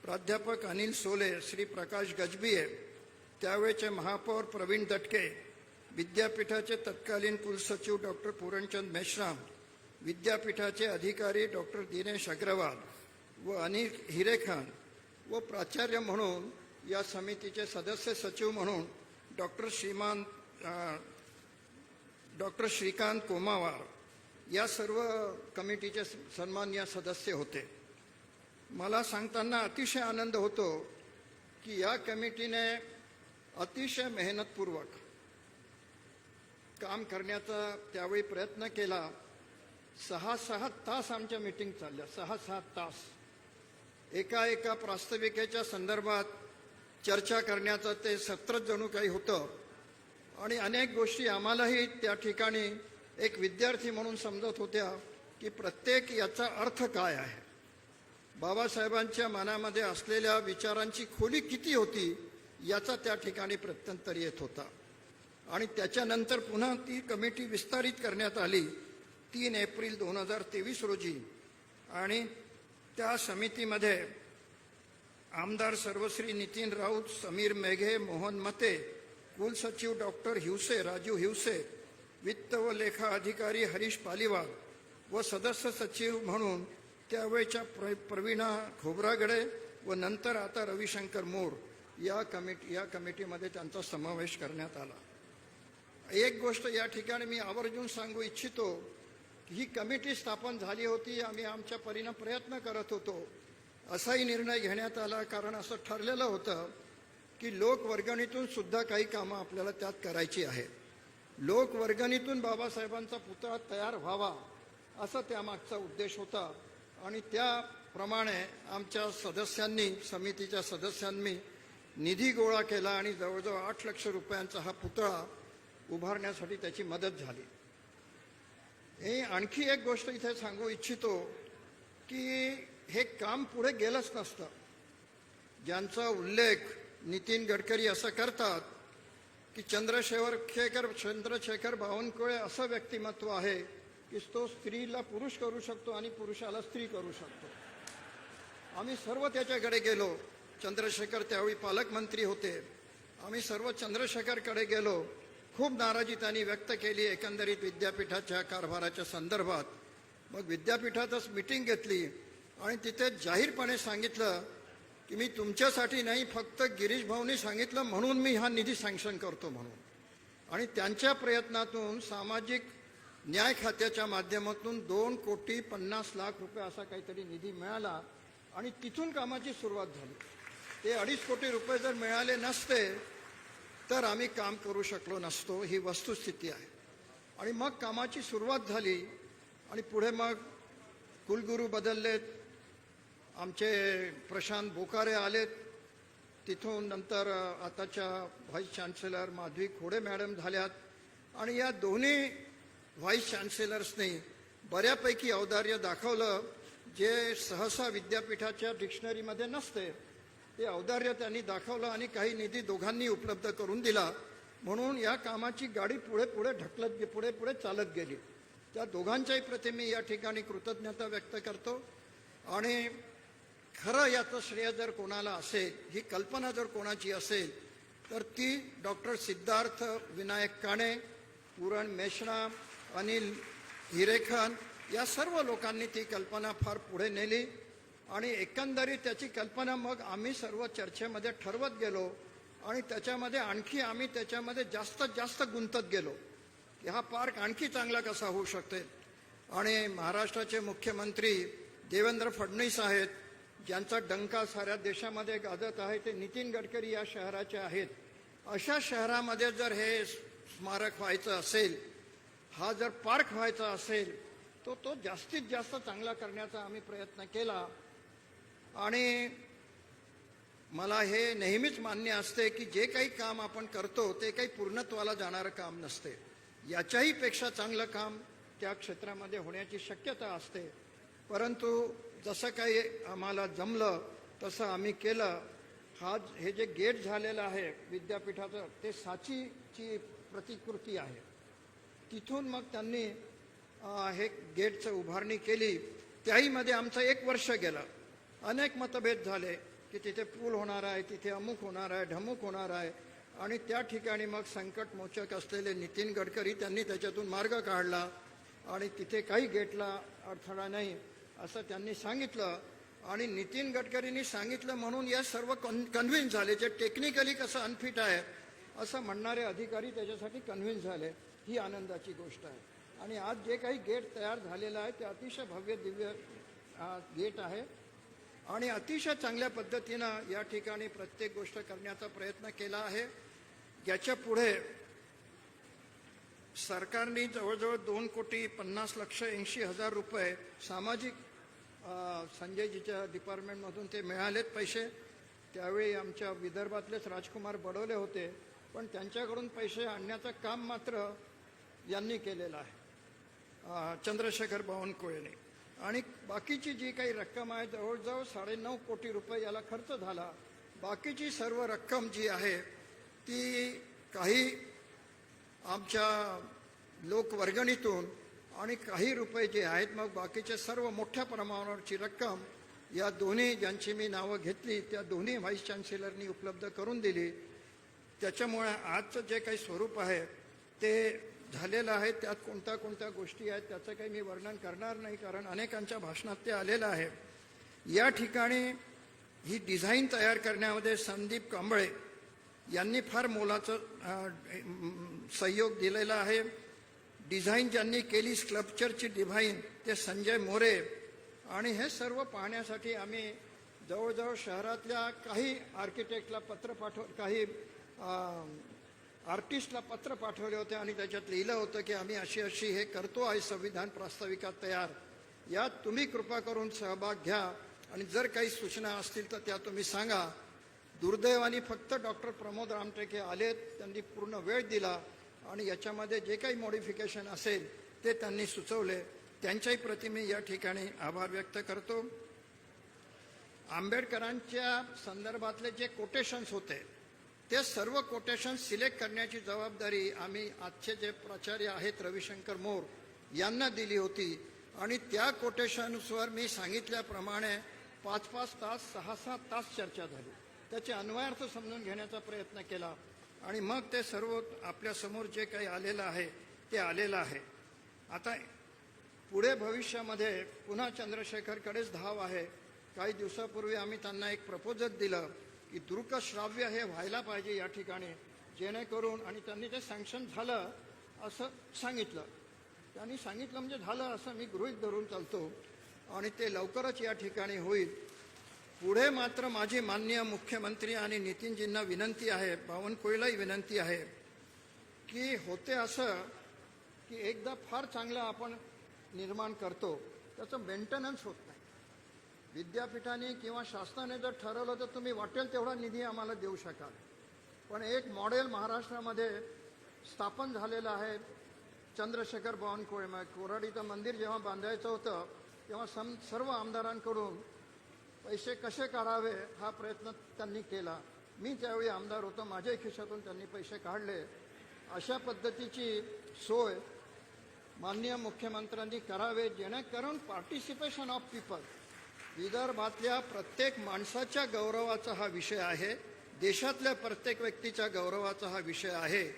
प्राध्यापक अनिल सोले, श्री प्रकाश गजबिये, त्यावेळचे महापौर प्रवीण दटके, विद्यापीठाचे तत्कालीन कुलसचिव डॉक्टर पूरणचंद मेश्राम, विद्यापीठाचे अधिकारी डॉक्टर दिनेश अग्रवाल व अनिल हिरेखान व प्राचार्य म्हणून या समितीचे सदस्य सचिव म्हणून डॉक्टर श्रीकांत कोमावार या सर्व कमिटीचे सन्माननीय सदस्य होते. मला सांगताना अतिशय आनंद होतो की या कमिटीने अतिशय मेहनतपूर्वक काम करण्याचा त्यावेळी प्रयत्न केला. 6-6 तास आमच्या मीटिंग चालल्या, 6-7 तास एका प्रास्ताविकेच्या संदर्भात चर्चा करण्याचं ते सत्रच जणू काही होतं. आणि अनेक गोष्टी आम्हालाही त्या ठिकाणी एक विद्यार्थी म्हणून समजत होत्या की प्रत्येक याचा अर्थ काय आहे. बाबासाहेबांच्या मनामध्ये असलेल्या विचारांची खोली किती होती याचा त्या ठिकाणी प्रत्यंतर येत होता. आणि त्याच्यानंतर पुन्हा ती कमिटी विस्तारित करण्यात आली 3 एप्रिल 2023 रोजी. आणि त्या समितीमध्ये आमदार सर्वश्री नितीन राऊत, समीर मेघे, मोहन मते, कुलसचिव डॉक्टर हिवसे, राजीव हिवसे, वित्त व लेखा अधिकारी हरीश पालिवाल व सदस्य सचिव म्हणून त्यावेळच्या प्रवीणा खोब्रागडे व नंतर आता रविशंकर मोर या कमिटीमध्ये त्यांचा समावेश करण्यात आला. एक गोष्ट या ठिकाणी मी आवर्जून सांगू इच्छितो की ही कमिटी स्थापन झाली होती, आम्ही आमच्या परीने प्रयत्न करत होतो. असाही निर्णय घेण्यात आला कारण असं ठरलेलं होतं की लोकवर्गणीतून सुद्धा काही कामं आपल्याला त्यात करायची आहेत. लोकवर्गणीतून बाबासाहेबांचा पुतळा तयार व्हावा असा त्यामागचा उद्देश होता. आणि त्याप्रमाणे आमच्या सदस्यांनी, समितीच्या सदस्यांनी निधी गोळा केला आणि जवळजवळ 8 लाख रुपयांचा हा पुतळा उभारण्यासाठी त्याची मदत झाली. आणखी एक गोष्ट इथे सांगू इच्छितो की हे काम पुढे गेलंच नसतं. ज्यांचा उल्लेख नितीन गडकरी असं करतात की चंद्रशेखर बावनकुळे असं व्यक्तिमत्व आहे की तो स्त्रीला पुरुष करू शकतो आणि पुरुषाला स्त्री करू शकतो. आम्ही सर्व त्याच्याकडे गेलो. चंद्रशेखर त्यावेळी पालकमंत्री होते. आम्ही सर्व चंद्रशेखरकडे गेलो. खूप नाराजी त्यांनी व्यक्त केली एकंदरीत विद्यापीठाच्या कारभाराच्या संदर्भात. मग विद्यापीठातच मीटिंग घेतली आणि तिथे जाहीरपणे सांगितलं की मी तुमच्यासाठी नाही, फक्त गिरीश भाऊंनी सांगितलं म्हणून मी हा निधी सँक्शन करतो म्हणून. आणि त्यांच्या प्रयत्नातून सामाजिक न्याय खात्याच्या माध्यमातून 2,50,00,000 रुपये असा काहीतरी निधी मिळाला आणि तिथून कामाची सुरुवात झाली. ते 2.5 कोटी रुपये जर मिळाले नसते तर आम्ही काम करू शकलो नसतो, ही वस्तुस्थिती आहे. आणि मग कामाची सुरुवात झाली आणि पुढे मग कुलगुरू बदललेत. आमचे प्रशांत बोकारे आलेत. तिथून नंतर आताच्या vice chancellor Madhavi Khode madam झाल्यात. आणि या दोन्ही व्हाईस चान्सलर्सनी बऱ्यापैकी औदार्य दाखवलं जे सहसा विद्यापीठाच्या डिक्शनरीमध्ये नसते. ते औदार्य त्यांनी दाखवलं आणि काही निधी दोघांनी उपलब्ध करून दिला. म्हणून या कामाची गाडी पुढे चालत गेली. त्या दोघांच्याही प्रति मी या ठिकाणी कृतज्ञता व्यक्त करतो. आणि खरं याचं श्रेय जर कोणाला असेल, ही कल्पना जर कोणाची असेल तर ती डॉक्टर सिद्धार्थ विनायक काणे, पूरण मेश्राम, अनिल हिरेखन या सर्व लोकांनी ती कल्पना फार पुढे नेली. आणि एकंदरीत त्याची कल्पना मग आम्ही सर्व चर्चेमध्ये ठरवत गेलो आणि त्याच्यामध्ये आणखी आम्ही त्याच्यामध्ये जास्त गुंतत गेलो की हा पार्क आणखी चांगला कसा होऊ शकते. आणि महाराष्ट्राचे मुख्यमंत्री देवेंद्र फडणवीस आहेत, ज्यांचा डंका साऱ्या देशामध्ये गाजत आहे. ते नितीन गडकरी या शहराचे आहेत. अशा शहरामध्ये जर हे स्मारक व्हायचं असेल, हा जर पार्क व्हायचा असेल तो जास्तीत जास्त चांगला करण्याचा आम्ही प्रयत्न केला. आणि मला हे नेहमीच मान्य असते की जे काही काम आपण करतो ते काही पूर्णत्वाला जाणारं काम नसते. याच्याही पेक्षा चांगलं काम त्या क्षेत्रामध्ये होण्याची शक्यता असते. परंतु जसं काही आम्हाला जमलं तसं आम्ही केलं. हे जे गेट झालेलं आहे विद्यापीठाचं ते साचीची प्रतिकृती आहे. तिथून मग त्यांनी हे गेटचं उभारणी केली. त्याहीमध्ये आमचं 1 वर्ष गेलं. अनेक मतभेद झाले की तिथे पूल होणार आहे, तिथे अमुक होणार आहे, ढमुक होणार आहे. आणि त्या ठिकाणी मग संकटमोचक असलेले नितीन गडकरी त्यांनी त्याच्यातून मार्ग काढला आणि तिथे काही गेटला अडथळा नाही असं त्यांनी सांगितलं. आणि नितीन गडकरींनी सांगितलं म्हणून या सर्व कन्व्हिन्स झाले. जे टेक्निकली कसं अनफिट आहे असं म्हणणारे अधिकारी त्याच्यासाठी कन्व्हिन्स झाले. ही आनंदाची गोष्ट आहे. आणि आज जे काही गेट तयार झालेलं आहे ते अतिशय भव्य दिव्य गेट आहे आणि अतिशय चांगल्या पद्धतीनं या ठिकाणी प्रत्येक गोष्ट करण्याचा प्रयत्न केला आहे. याच्या पुढे सरकारने जवळजवळ 2,50,80,000 रुपये सामाजिक संजयजीच्या डिपार्टमेंटमधून ते मिळालेत पैसे. त्यावेळी आमच्या विदर्भातलेच राजकुमार बडोले होते, पण त्यांच्याकडून पैसे आणण्याचं काम मात्र यांनी केलेलं आहे, चंद्रशेखर बावनकुळेने. आणि बाकीची जी काही रक्कम आहे जवळजवळ 9.5 कोटी रुपये याला खर्च झाला. बाकीची सर्व रक्कम जी आहे ती काही आमच्या लोकवर्गणीतून आणि काही रुपये जे आहेत, मग बाकीचे सर्व मोठ्या प्रमाणावरची रक्कम या दोन्ही ज्यांची मी नावं घेतली त्या दोन्ही व्हाईस चान्सलरनी उपलब्ध करून दिली. त्याच्यामुळे आजचं जे काही स्वरूप आहे ते झालेलं आहे. त्यात कोणत्या कोणत्या गोष्टी आहेत त्याचं काही मी वर्णन करणार नाही, कारण अनेकांच्या भाषणात ते आलेलं आहे. या ठिकाणी ही डिझाईन तयार करण्यामध्ये संदीप कांबळे यांनी फार मोलाचं सहयोग दिलेला आहे. डिझाईन ज्यांनी केली स्कल्पचरची डिझाईन ते संजय मोरे. आणि हे सर्व पाहण्यासाठी आम्ही जवळजवळ शहरातल्या काही आर्किटेक्टला पत्र काही आर्टिस्टला पत्र पाठवले होते आणि त्याच्यात लिहिलं होतं की आम्ही अशी अशी हे करतो आहे संविधान प्रास्ताविका तयार. यात तुम्ही कृपा करून सहभाग घ्या आणि जर काही सूचना असतील तर त्या तुम्ही सांगा. दुर्दैवाने फक्त डॉक्टर प्रमोद रामटेके आलेत, त्यांनी पूर्ण वेळ दिला आणि याच्यामध्ये जे काही मॉडिफिकेशन असेल ते त्यांनी सुचवले. त्यांच्याही प्रति मी या ठिकाणी आभार व्यक्त करतो. आंबेडकरांच्या संदर्भातले जे कोटेशन्स होते ते सर्व कोटेशन सिलेक्ट करण्याची जबाबदारी आम्ही आजचे जे प्राचार्य आहेत रविशंकर मोर यांना दिली होती. आणि त्या कोटेशन्सवर मी सांगितल्याप्रमाणे 5-5 तास 6-6 तास चर्चा झाली. त्याचे अन्वयार्थ समजून घेण्याचा प्रयत्न केला आणि मग ते सर्व आपल्यासमोर जे काही आलेलं आहे ते आलेलं आहे. आता पुढे भविष्यामध्ये पुन्हा चंद्रशेखरकडेच धाव आहे. काही दिवसापूर्वी आम्ही त्यांना एक प्रपोजल दिलं की दृकश्राव्य हे व्हायला पाहिजे या ठिकाणी, जेणेकरून, आणि त्यांनी ते सँक्शन झालं असं सांगितलं. त्यांनी सांगितलं म्हणजे झालं असं मी गृहीत धरून चालतो आणि ते लवकरच या ठिकाणी होईल. पुढे मात्र माझी माननीय मुख्यमंत्री आणि नितीनजींना विनंती आहे, बावनकुळेलाही विनंती आहे की होते असं की एकदा फार चांगलं आपण निर्माण करतो त्याचं मेंटेनन्स होत नाही. विद्यापीठाने किंवा शासनाने जर ठरवलं तर तुम्ही वाटेल तेवढा निधी आम्हाला देऊ शकाल, पण एक मॉडेल महाराष्ट्रामध्ये स्थापन झालेलं आहे. चंद्रशेखर बावनकुळे कोराडीचं मंदिर जेव्हा बांधायचं होतं तेव्हा सर्व आमदारांकडून पैसे कसे काढावे हा प्रयत्न त्यांनी केला. मी त्यावेळी आमदार होतो, माझ्याही खिशातून त्यांनी पैसे काढले. अशा पद्धतीची सोय माननीय मुख्यमंत्र्यांनी करावे, जेणेकरून पार्टिसिपेशन ऑफ पीपल, विदर्भातल्या प्रत्येक माणसाच्या गौरवाचा हा विषय आहे, देशातल्या प्रत्येक व्यक्तीच्या गौरवाचा हा विषय आहे.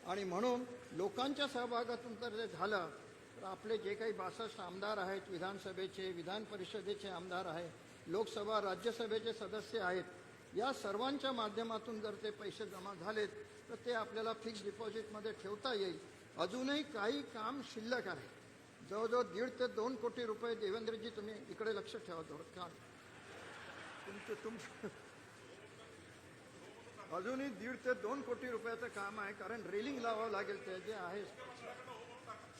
आणि म्हणून लोकांच्या सहभागातून जर ते झालं तर आपले जे काही 62 आमदार आहेत, विधानसभेचे, विधान परिषदेचे आमदार आहेत, लोकसभा राज्यसभेचे सदस्य आहेत, या सर्वांच्या माध्यमातून जर ते पैसे जमा झालेत तर ते आपल्याला फिक्स्ड डिपॉझिटमध्ये ठेवता येईल. अजूनही काही काम शिल्लक आहे. जवळजवळ 1.5 ते 2 कोटी रुपये. देवेंद्रजी तुम्ही इकडे लक्ष ठेवा थोडं का अजूनही 1.5 ते 2 कोटी रुपयाचं काम आहे, कारण रेलिंग लावावं लागेल. ते जे आहे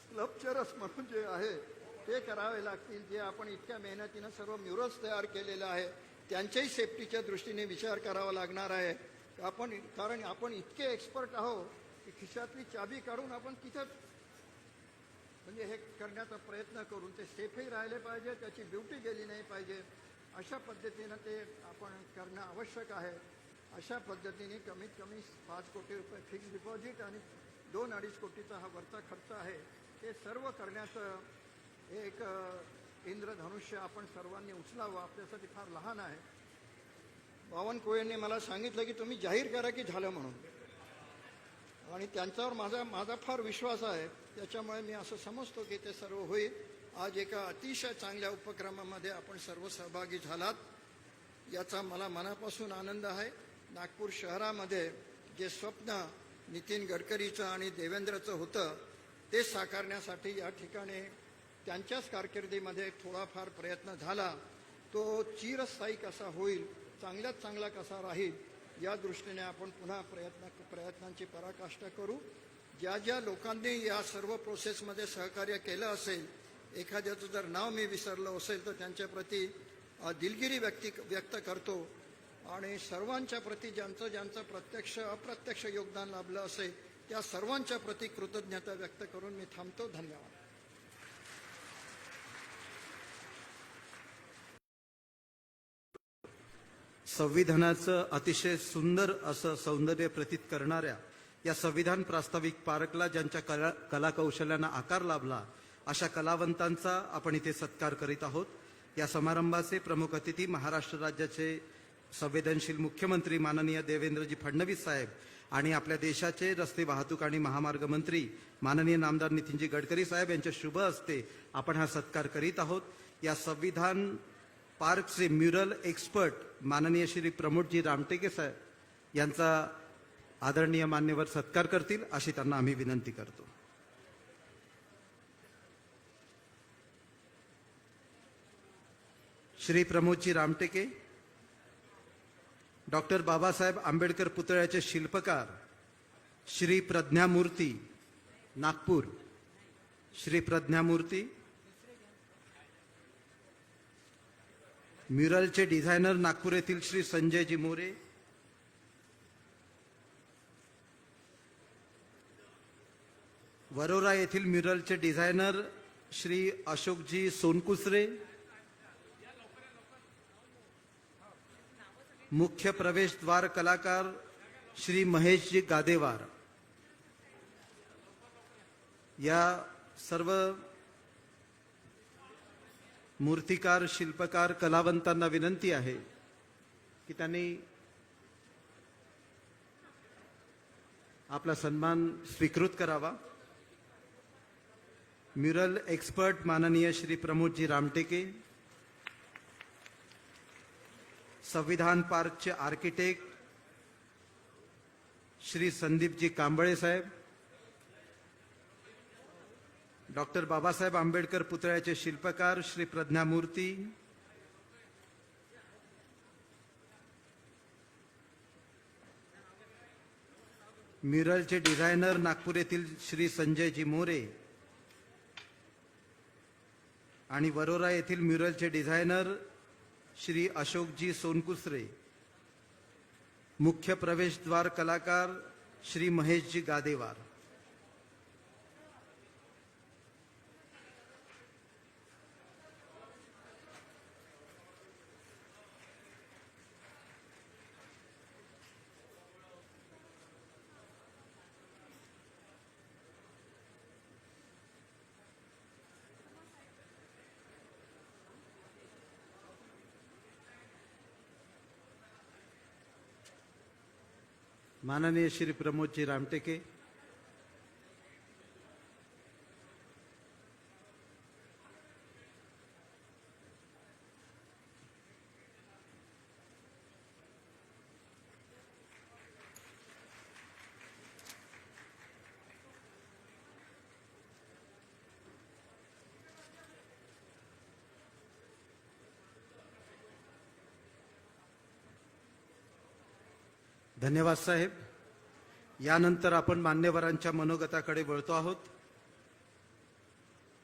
स्कल्पचरस म्हणून जे आहे ते करावे लागतील. जे आपण इतक्या मेहनतीनं सर्व म्युरल्स तयार केलेलं आहे त्यांच्याही सेफ्टीच्या दृष्टीने विचार करावा लागणार आहे. कारण आपण इतके एक्सपर्ट आहोत की खिशातली चाबी काढून आपण तिथं म्हणजे हे करण्याचा प्रयत्न करून ते सेफही राहिले पाहिजे, त्याची ब्युटी गेली नाही पाहिजे. अशा पद्धतीनं ते आपण करणं आवश्यक आहे. अशा पद्धतीने कमीत कमी 5 कोटी रुपये फिक्स डिपॉझिट आणि 2-2.5 कोटीचा हा वरचा खर्च आहे, ते सर्व करण्याचं एक इंद्रधनुष्य आपण सर्वांनी उचलावं. आपल्यासाठी फार लहान आहे. बावनकुळेंनी मला सांगितलं की तुम्ही जाहीर करा की झालं म्हणून, आणि त्यांच्यावर माझा फार विश्वास आहे. त्याच्यामुळे मी असं समजतो की ते सर्व होईल. आज एका अतिशय चांगल्या उपक्रमामध्ये आपण सर्व सहभागी झालात, याचा मला मनापासून आनंद आहे. नागपूर शहरामध्ये जे स्वप्न नितीन गडकरीचं आणि देवेंद्रचं होतं ते साकारण्यासाठी या ठिकाणी त्यांच्याच कारकिर्दीमध्ये थोडाफार प्रयत्न झाला. तो चिरस्थायी कसा होईल, चांगल्यात चांगला कसा राहील, या दृष्टीने आपण पुन्हा प्रयत्नांची पराकाष्ठा करू. ज्या ज्या लोकांनी या सर्व प्रोसेसमध्ये सहकार्य केलं असेल, एखाद्याचं जर नाव मी विसरलं असेल तर त्यांच्याप्रती दिलगिरी व्यक्त करतो. आणि सर्वांच्या प्रती ज्यांचं ज्यांचं प्रत्यक्ष अप्रत्यक्ष योगदान लाभलं असेल त्या सर्वांच्या प्रती कृतज्ञता व्यक्त करून मी थांबतो. धन्यवाद. संविधानाचं अतिशय सुंदर असं सौंदर्य प्रतीत करणाऱ्या या संविधान प्रास्ताविक पार्कला ज्यांच्या कलाकौशल्यानं आकार लाभला अशा कलावंतांचा आपण इथे सत्कार करीत आहोत. या समारंभाचे प्रमुख अतिथी महाराष्ट्र राज्याचे संवेदनशील मुख्यमंत्री माननीय देवेंद्रजी फडणवीस साहेब आणि आपल्या देशाचे रस्ते वाहतूक आणि महामार्ग मंत्री माननीय नामदार नितीनजी गडकरी साहेब यांच्या शुभ हस्ते आपण हा सत्कार करीत आहोत. या संविधान पार्कचे म्युरल एक्सपर्ट माननीय श्री प्रमोदजी रामटेके साहेब यांचा आदरणीय मान्यवर सत्कार करतील अशी त्यांना आम्ही विनंती करतो. श्री प्रमोदजी रामटेके, डॉक्टर बाबासाहेब आंबेडकर पुतळ्याचे शिल्पकार श्री प्रज्ञामूर्ती, नागपूर. श्री प्रज्ञामूर्ती. म्युरलचे डिझायनर नागपूर येथील श्री संजयजी मोरे. वरोरा येथील म्युरलचे डिझायनर श्री अशोकजी सोनकुसरे. मुख्य प्रवेशद्वार कलाकार श्री महेशजी गादेवार. या सर्व मूर्तिकार, शिल्पकार, कलावंतांना विनंती आहे की त्यांनी आपला सन्मान स्वीकृत करावा. म्युरल एक्सपर्ट माननीय श्री प्रमोदजी रामटेके, संविधान पार्कचे आर्किटेक्ट श्री संदीपजी कांबळे साहेब, डॉक्टर बाबासाहेब आंबेडकर पुतळ्याचे शिल्पकार श्री प्रज्ञामूर्ती, म्युरलचे डिझायनर नागपूर येथील श्री संजयजी मोरे आणि वरोरा येथील म्युरलचे डिझायनर श्री अशोकजी सोनकुसरे, मुख्य प्रवेशद्वार कलाकार श्री महेशजी गादेवार. माननीय श्री प्रमोदजी रामटेके, धन्यवाद साहेब. यानंतर आपण मान्यवरांच्या मनोगताकडे वळतो आहोत.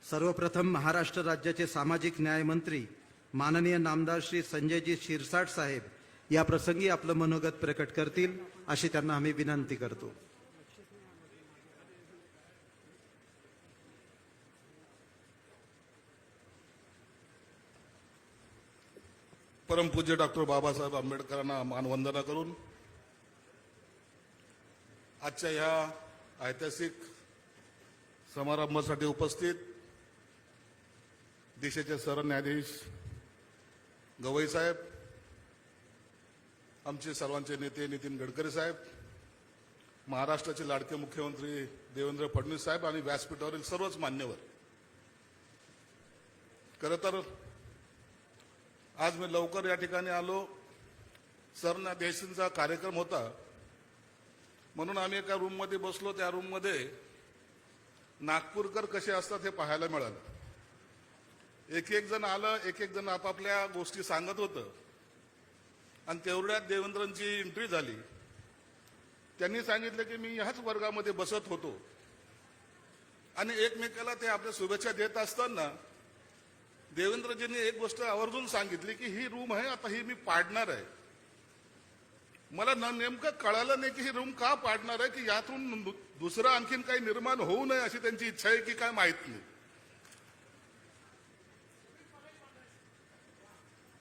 सर्वप्रथम महाराष्ट्र राज्याचे सामाजिक न्याय मंत्री माननीय नामदार श्री संजयजी शिरसाट साहेब या प्रसंगी आपलं मनोगत प्रकट करतील अशी त्यांना आम्ही विनंती करतो. परमपूज्य डॉक्टर बाबासाहेब आंबेडकरांना मानवंदना करून आजच्या ह्या ऐतिहासिक समारंभासाठी उपस्थित देशाचे सरन्यायाधीश गवई साहेब, आमचे सर्वांचे नेते नितीन गडकरी साहेब, महाराष्ट्राचे लाडके मुख्यमंत्री देवेंद्र फडणवीस साहेब आणि व्यासपीठावरील सर्वच मान्यवर, खरं तर आज मी लवकर या ठिकाणी आलो. सरना देशींचा कार्यक्रम होता म्हणून आम्ही एका रूममध्ये बसलो. त्या रूममध्ये नागपूरकर कसे असतात हे पाहायला मिळालं. एक एक जण आलं, एक एक जण आपापल्या गोष्टी सांगत होतं आणि तेवढ्यात देवेंद्रजी एंट्री झाली. त्यांनी सांगितलं की मी ह्याच वर्गामध्ये बसत होतो आणि एकमेकाला ते आपल्या शुभेच्छा देत असताना देवेंद्रजींनी एक गोष्ट आवर्जून सांगितली की ही रूम आहे, आता ही मी पाडणार आहे. मला नेमकं कळालं नाही की ही रूम का पाडणार आहे, की यातून दुसरं आणखीन काही निर्माण होऊ नये अशी त्यांची इच्छा आहे की काय माहित नाही.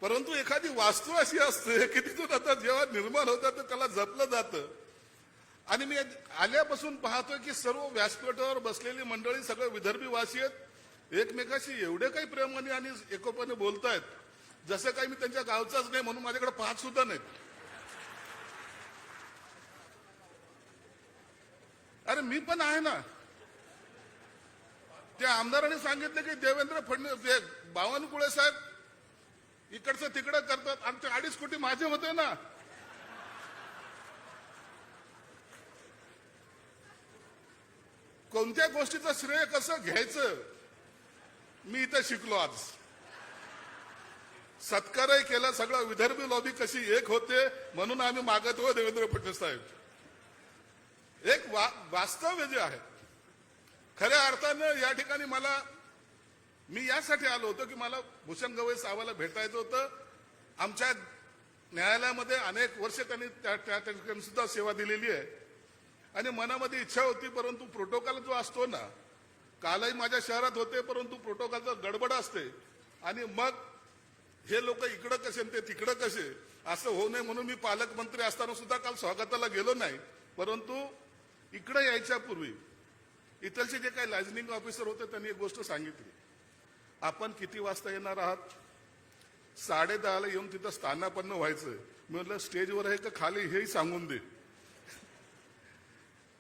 परंतु एखादी वास्तू अशी असते की तिथून आता जेव्हा निर्माण होतात तर त्याला जपलं जातं. आणि मी आल्यापासून पाहतोय की सर्व व्यासपीठावर बसलेली मंडळी सगळे विदर्भी वासी आहेत. एकमेकाशी एवढे काही प्रेमाने आणि एकोपाने बोलतायत जसं काही मी त्यांच्या गावचाच नाही म्हणून माझ्याकडे पाहत सुद्धा नाहीत. अरे मी पण आहे ना. त्या आमदारांनी सांगितलं की देवेंद्र फडणवीस बावनकुळे साहेब इकडचं तिकडं करतात. आमचे 2.5 कोटी माझे होते ना. कोणत्या गोष्टीचं श्रेय कसं घ्यायचं मी इथं शिकलो. आज सत्कारही केला. सगळं विदर्भी लॉबी कशी एक होते म्हणून आम्ही मागतो देवेंद्र फडणवीस साहेब. एक वास्तव्य जे आहे खऱ्या अर्थानं या ठिकाणी मी यासाठी आलो होतो की मला भूषण गवई साहेबाला भेटायचं होतं. आमच्या न्यायालयामध्ये अनेक वर्ष त्यांनी त्या ठिकाणी सुद्धा सेवा दिलेली आहे आणि मनामध्ये इच्छा होती. परंतु प्रोटोकॉल जो असतो ना, कालही माझ्या शहरात होते परंतु प्रोटोकॉलचा गडबड असते आणि मग हे लोक इकडं कसे ते तिकडं कसे असं होऊ नये म्हणून मी पालकमंत्री असताना सुद्धा काल स्वागताला गेलो नाही. परंतु इकडे यायच्या पूर्वी इथलचे जे काही लायझनिंग ऑफिसर होते त्यांनी एक गोष्ट सांगितली, आपण किती वाजता येणार आहात? 10:30 येऊन तिथं स्थानापन्न व्हायचं. मी म्हटलं स्टेजवर आहे का खाली हेही सांगून दे.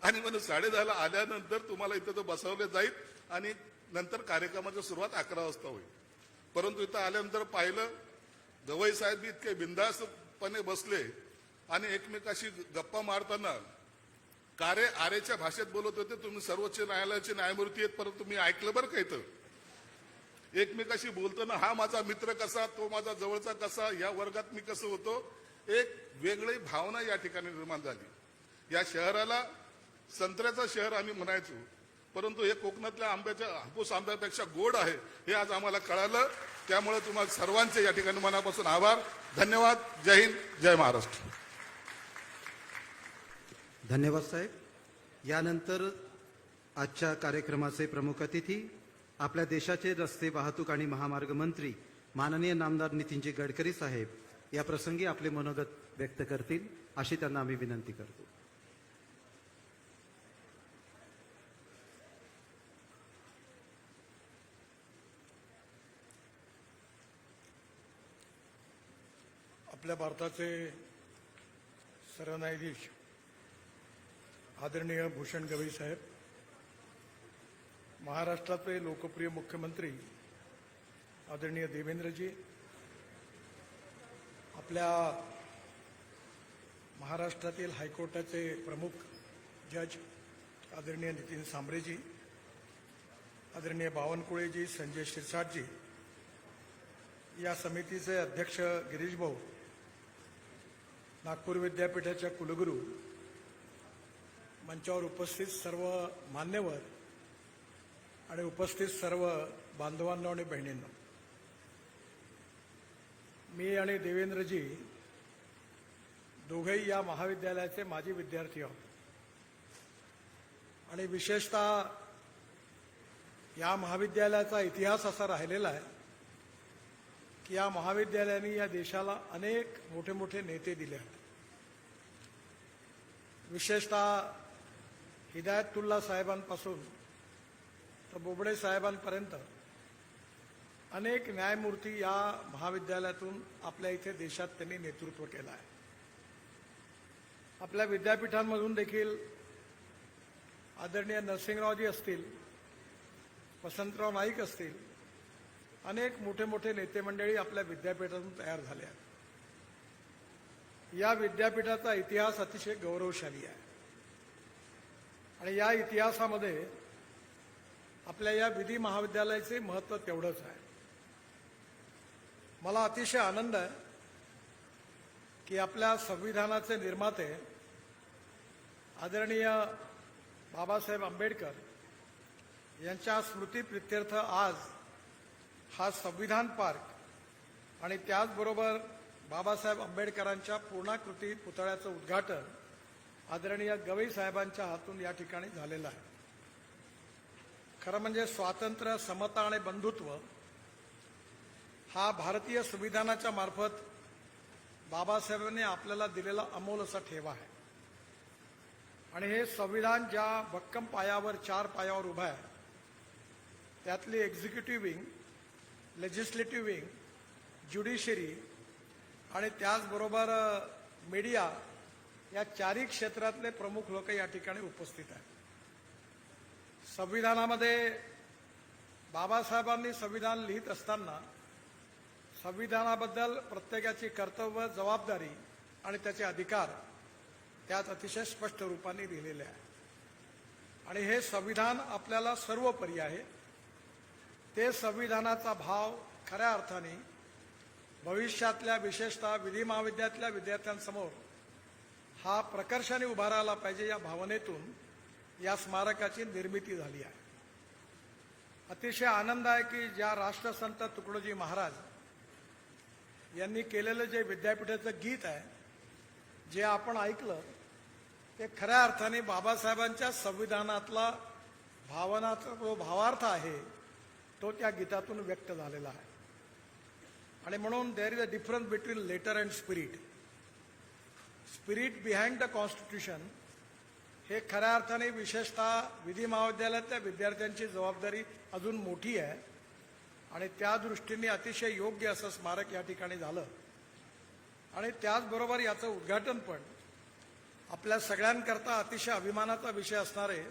आणि म्हणून 10:30 आल्यानंतर तुम्हाला इथं तो बसवले जाईल आणि नंतर कार्यक्रमाची सुरुवात 11 वाजता होईल. परंतु इथं आल्यानंतर पाहिलं गवई साहेब इतके बिनधास्तपणे बसले आणि एकमेकाशी गप्पा मारताना आरेच्या भाषेत बोलत होते. तुम्ही सर्वोच्च न्यायालयाचे न्यायमूर्ती आहेत परंतु मी ऐकलं बरं का इथं एकमेकाशी बोलताना हा माझा मित्र कसा, तो माझा जवळचा कसा, या वर्गात मी कसं होतो. एक वेगळी भावना या ठिकाणी निर्माण झाली. या शहराला संत्र्याचं शहर आम्ही म्हणायचो परंतु हे कोकणातल्या हापूस आंब्यापेक्षा गोड आहे हे आज आम्हाला कळालं. त्यामुळे तुम्हाला सर्वांचे या ठिकाणी मनापासून आभार, धन्यवाद. जय हिंद, जय महाराष्ट्र. धन्यवाद साहेब. यानंतर आजच्या कार्यक्रमाचे प्रमुख अतिथी आपल्या देशाचे रस्ते वाहतूक आणि महामार्ग मंत्री माननीय नामदार नितीनजी गडकरी साहेब या प्रसंगी आपले मनोगत व्यक्त करतील अशी त्यांना आम्ही विनंती करतो. आपल्या भारताचे सरन्यायाधीश आदरणीय भूषण गवई साहेब, महाराष्ट्राचे लोकप्रिय मुख्यमंत्री आदरणीय देवेंद्रजी, आपल्या महाराष्ट्रातील हायकोर्टाचे प्रमुख जज आदरणीय नितीन सांबरेजी, आदरणीय बावनकुळेजी, संजय शिरसाटजी, या समितीचे अध्यक्ष गिरीश भाऊ, नागपूर विद्यापीठाच्या कुलगुरू, मंचावर उपस्थित सर्व मान्यवर आणि उपस्थित सर्व बांधवांनो आणि बहिणींनो, मी आणि देवेंद्रजी दोघेही या महाविद्यालयाचे माजी विद्यार्थी आहोत आणि विशेषतः या महाविद्यालयाचा इतिहास असा राहिलेला आहे की या महाविद्यालयाने या देशाला अनेक मोठे मोठे नेते दिले आहेत. विशेषतः हिदायतुल्ला साहेबांपासून तर बोबडे साहेबांपर्यंत अनेक न्यायमूर्ती या महाविद्यालयातून आपल्या इथे देशात त्यांनी नेतृत्व केलं आहे. आपल्या विद्यापीठांमधून देखील आदरणीय नरसिंगरावजी असतील, वसंतराव नाईक असतील, अनेक मोठे मोठे नेते मंडळी आपल्या विद्यापीठातून तयार झाले आहेत. या विद्यापीठाचा इतिहास अतिशय गौरवशाली आहे आणि या इतिहासामध्ये आपल्या या विधी महाविद्यालयाचे महत्त्व तेवढंच आहे. मला अतिशय आनंद आहे की आपल्या संविधानाचे निर्माते आदरणीय बाबासाहेब आंबेडकर यांच्या स्मृतीप्रित्यर्थ आज हा संविधान पार्क आणि त्याचबरोबर बाबासाहेब आंबेडकरांच्या पूर्णाकृती पुतळ्याचं उद्घाटन आदरणीय गवई साहेबांच्या हातून या ठिकाणी झालेलं आहे. खरं म्हणजे स्वातंत्र्य, समता आणि बंधुत्व हा भारतीय संविधानाच्या मार्फत बाबासाहेबांनी आपल्याला दिलेला अमोल असा ठेवा आहे आणि हे संविधान ज्या भक्कम पायावर, 4 पायावर उभं आहे, त्यातली executive wing, legislative wing, judiciary आणि त्याचबरोबर मीडिया या 4ही क्षेत्रातले प्रमुख लोक या ठिकाणी उपस्थित आहेत. संविधानामध्ये बाबासाहेबांनी संविधान लिहित असताना संविधानाबद्दल प्रत्येकाची कर्तव्य, जबाबदारी आणि त्याचे अधिकार त्यात अतिशय स्पष्ट रूपाने लिहिलेले आहे आणि हे संविधान आपल्याला सर्वोपरी आहे. ते संविधानाचा भाव खऱ्या अर्थाने भविष्यातल्या, विशेषतः विधी महाविद्यालयातल्या विद्यार्थ्यांसमोर हा प्रकर्षाने उभा राहिला पाहिजे, या भावनेतून या स्मारकाची निर्मिती झाली आहे. अतिशय आनंद आहे की ज्या राष्ट्रसंत तुकडोजी महाराज यांनी केलेलं जे विद्यापीठाचं गीत आहे, जे आपण ऐकलं, ते खऱ्या अर्थाने बाबासाहेबांच्या संविधानातला भावनाचा जो भावार्थ आहे तो त्या गीतातून व्यक्त झालेला आहे. आणि म्हणून there is a difference between letter and spirit. Spirit behind the constitution हे खऱ्या अर्थाने विशेषतः विधी महाविद्यालयातल्या विद्यार्थ्यांची जबाबदारी अजून मोठी आहे आणि त्या दृष्टीने अतिशय योग्य असं स्मारक या ठिकाणी झालं. आणि त्याचबरोबर याचं उद्घाटन पण आपल्या सगळ्यांकरता अतिशय अभिमानाचा विषय असणारे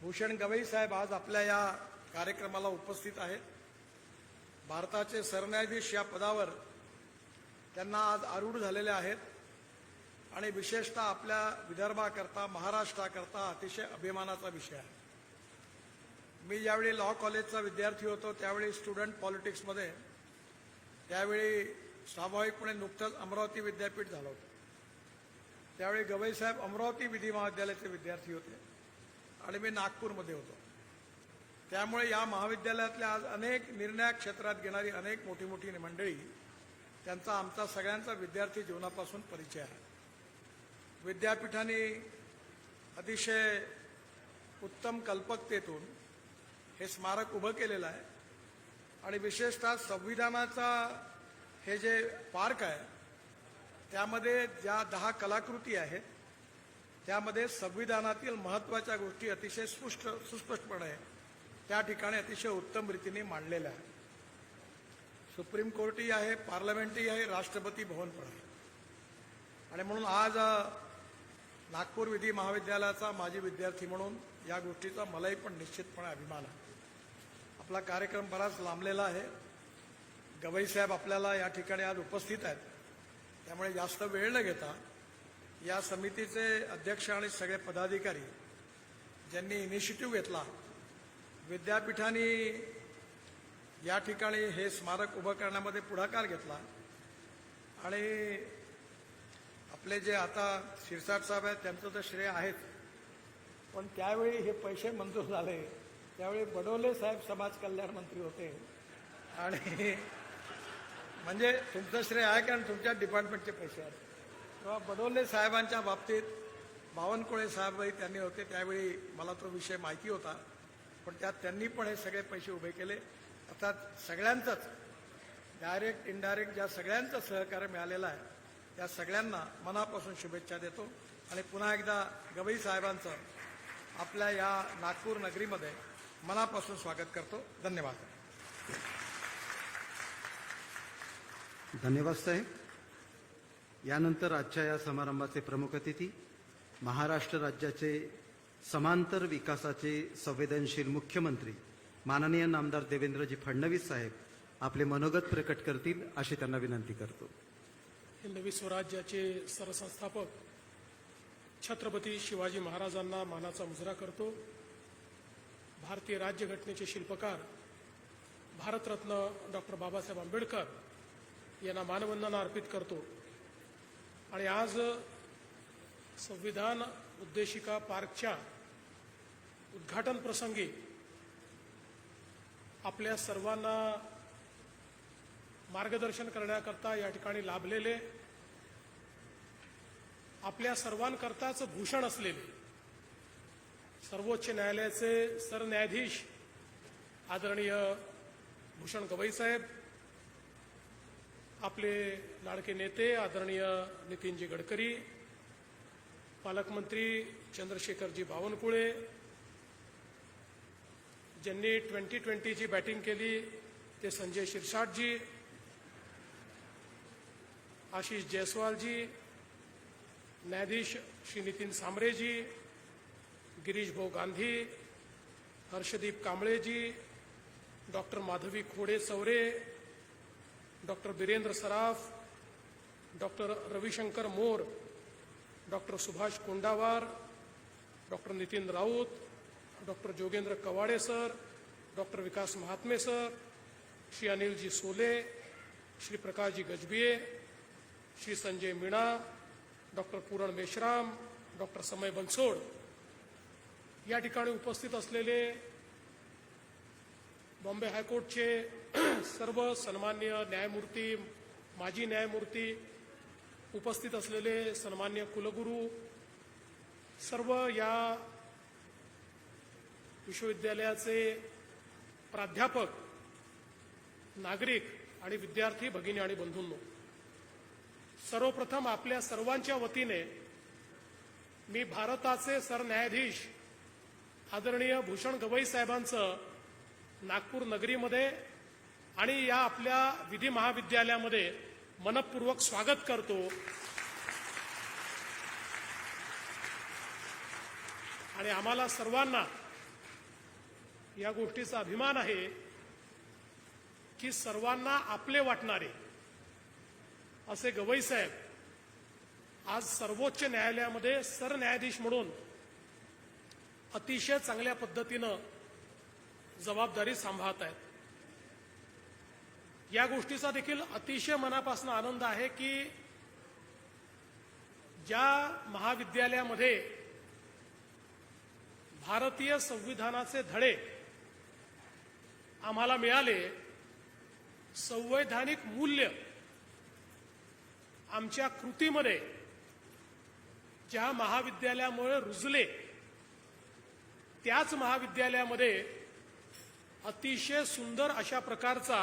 भूषण गवई साहेब आज आपल्या या कार्यक्रमाला उपस्थित आहेत. भारताचे सरन्यायाधीश या पदावर त्यांना आज आरूढ झालेले आहेत आणि विशेषतः आपल्या विदर्भाकरता, महाराष्ट्राकरता अतिशय अभिमानाचा विषय आहे. मी ज्यावेळी लॉ कॉलेजचा विद्यार्थी होतो त्यावेळी स्टुडंट पॉलिटिक्समध्ये त्यावेळी स्वाभाविकपणे नुकतंच अमरावती विद्यापीठ झालं होतं. त्यावेळी गवई साहेब अमरावती विधी महाविद्यालयाचे विद्यार्थी होते आणि मी नागपूरमध्ये होतो. त्यामुळे या महाविद्यालयातल्या आज अनेक निर्णायक क्षेत्रात घेणारी अनेक मोठी मोठी मंडळी, त्यांचा आमचा सगळ्यांचा विद्यार्थी जीवनापासून परिचय आहे. विद्यापीठाने अतिशय उत्तम कल्पकतेतून हे स्मारक उभं केलेलं आहे आणि विशेषतः संविधानाचा हे जे पार्क आहे त्यामध्ये ज्या 10 कलाकृती आहेत त्यामध्ये संविधानातील महत्त्वाच्या गोष्टी अतिशय सुस्पष्टपणे त्या ठिकाणी अतिशय उत्तम रीतीने मांडलेल्या आहे. सुप्रीम कोर्टही आहे, पार्लमेंटही आहे, राष्ट्रपती भवन पण आहे. आणि म्हणून आज नागपूर विधी महाविद्यालयाचा माजी विद्यार्थी म्हणून या गोष्टीचा मलाही पण निश्चितपणे अभिमान आहे. आपला कार्यक्रम बराच लांबलेला आहे. गवई साहेब आपल्याला या ठिकाणी आज उपस्थित आहेत, त्यामुळे जास्त वेळ न घेता या समितीचे अध्यक्ष आणि सगळे पदाधिकारी ज्यांनी इनिशिएटिव्ह घेतला, विद्यापीठाने या ठिकाणी हे स्मारक उभं करण्यामध्ये पुढाकार घेतला आणि आपले जे आता शिरसाट साहेब आहेत त्यांचं तर श्रेय आहेच, पण त्यावेळी हे पैसे मंजूर झाले त्यावेळी बडोले साहेब समाज कल्याण मंत्री होते आणि म्हणजे तुमचं श्रेय आहे कारण तुमच्या डिपार्टमेंटचे पैसे आहेत. तेव्हा बडोले साहेबांच्या बाबतीत बावनकुळे साहेबही त्यांनी होते, त्यावेळी मला तो विषय माहिती होता, पण त्यात त्यांनी पण हे सगळे पैसे उभे केले. अर्थात सगळ्यांचंच डायरेक्ट इनडायरेक्ट ज्या सगळ्यांचं सहकार्य मिळालेलं आहे त्या सगळ्यांना मनापासून शुभेच्छा देतो आणि पुन्हा एकदा गवई साहेबांचं आपल्या या नागपूर नगरीमध्ये मनापासून स्वागत करतो. धन्यवाद. धन्यवाद साहेब. यानंतर आजच्या या समारंभाचे प्रमुख अतिथी महाराष्ट्र राज्याचे समांतर विकासाचे संवेदनशील मुख्यमंत्री माननीय नामदार देवेंद्रजी फडणवीस साहेब आपले मनोगत प्रकट करतील अशी त्यांना विनंती करतो. हिंदवी स्वराज्याचे सरसंस्थापक छत्रपती शिवाजी महाराजांना मानाचा मुजरा करतो. भारतीय राज्यघटनेचे शिल्पकार भारतरत्न डॉक्टर बाबासाहेब आंबेडकर यांना मानवंदना अर्पित करतो. आणि आज संविधान उद्देशिका पार्कच्या उद्घाटन प्रसंगी आपल्या सर्वांना मार्गदर्शन करण्याकरता या ठिकाणी लाभलेले, आपल्या सर्वांकरताच भूषण असलेले सर्वोच्च न्यायालयाचे सरन्यायाधीश आदरणीय भूषण गवई साहेब, आपले लाडके नेते आदरणीय नितीनजी गडकरी, पालकमंत्री चंद्रशेखरजी बावनकुळे, ज्यांनी 2020ची बॅटिंग केली ते संजय शिरसाटजी, आशीष जयस्वालजी, न्यायाधीश Shri Nitin Sambreji, Girish Bhau Gandhi, Harshdeep Kambleji, doctor Madhavi Khode Chaure, doctor Birendra Saraf, doctor Ravishankar More, doctor Subhash Kondawar, doctor Nitin Raut, doctor Jogendra Kawade sir, doctor Vikas Mahatme sir, Shri Anilji Sole, Shri Prakashji Gajbhiye, Shri Sanjay Meena, doctor Puran Meshram, doctor Samay Bansod या ठिकाणी उपस्थित असलेले बॉम्बे हायकोर्टचे सर्व सन्माननीय न्यायमूर्ती, माजी न्यायमूर्ती, उपस्थित असलेले सन्माननीय कुलगुरू, सर्व या विश्वविद्यालयाचे प्राध्यापक, नागरिक आणि विद्यार्थी भगिनी आणि बंधूंनो, सर्वप्रथम आपल्या सर्वांच्या वतीने मी भारताचे सरन्यायाधीश आदरणीय भूषण गवई साहेबांचं नागपूर नगरीमध्ये आणि या आपल्या विधी महाविद्यालयामध्ये मनपूर्वक स्वागत करतो. आणि आम्हाला सर्वांना या गोष्टीचा अभिमान आहे की सर्वांना आपले वाटणारे असे गवई साहेब आज सर्वोच्च न्यायालयामध्ये सरन्यायाधीश म्हणून अतिशय चांगल्या पद्धतीनं जबाबदारी सांभाळत आहेत. या गोष्टीचा देखील अतिशय मनापासून आनंद आहे की ज्या महाविद्यालयामध्ये भारतीय संविधानाचे धडे आम्हाला मिळाले, संवैधानिक मूल्य आमच्या कृतीमध्ये ज्या महाविद्यालयामुळे रुजले, त्याच महाविद्यालयामध्ये अतिशय सुंदर अशा प्रकारचा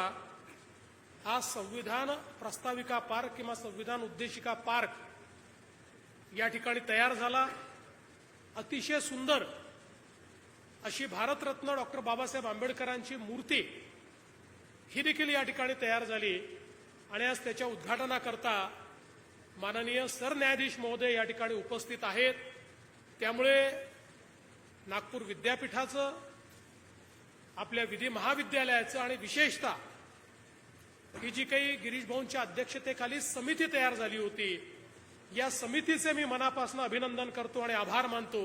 हा संविधान प्रस्ताविका पार्क किंवा संविधान उद्देशिका पार्क या ठिकाणी तयार झाला. अतिशय सुंदर अशी भारतरत्न डॉक्टर बाबासाहेब आंबेडकरांची मूर्ती ही देखील या ठिकाणी तयार झाली. आणि आज त्याच्या उद्घाटनाकरता माननीय सरन्यायाधीश महोदय या ठिकाणी उपस्थित आहेत. त्यामुळे नागपूर विद्यापीठाचं, आपल्या विधी महाविद्यालयाचं आणि विशेषतः ही जी काही गिरीश भाऊंच्या अध्यक्षतेखाली समिती तयार झाली होती, या समितीचे मी मनापासून अभिनंदन करतो आणि आभार मानतो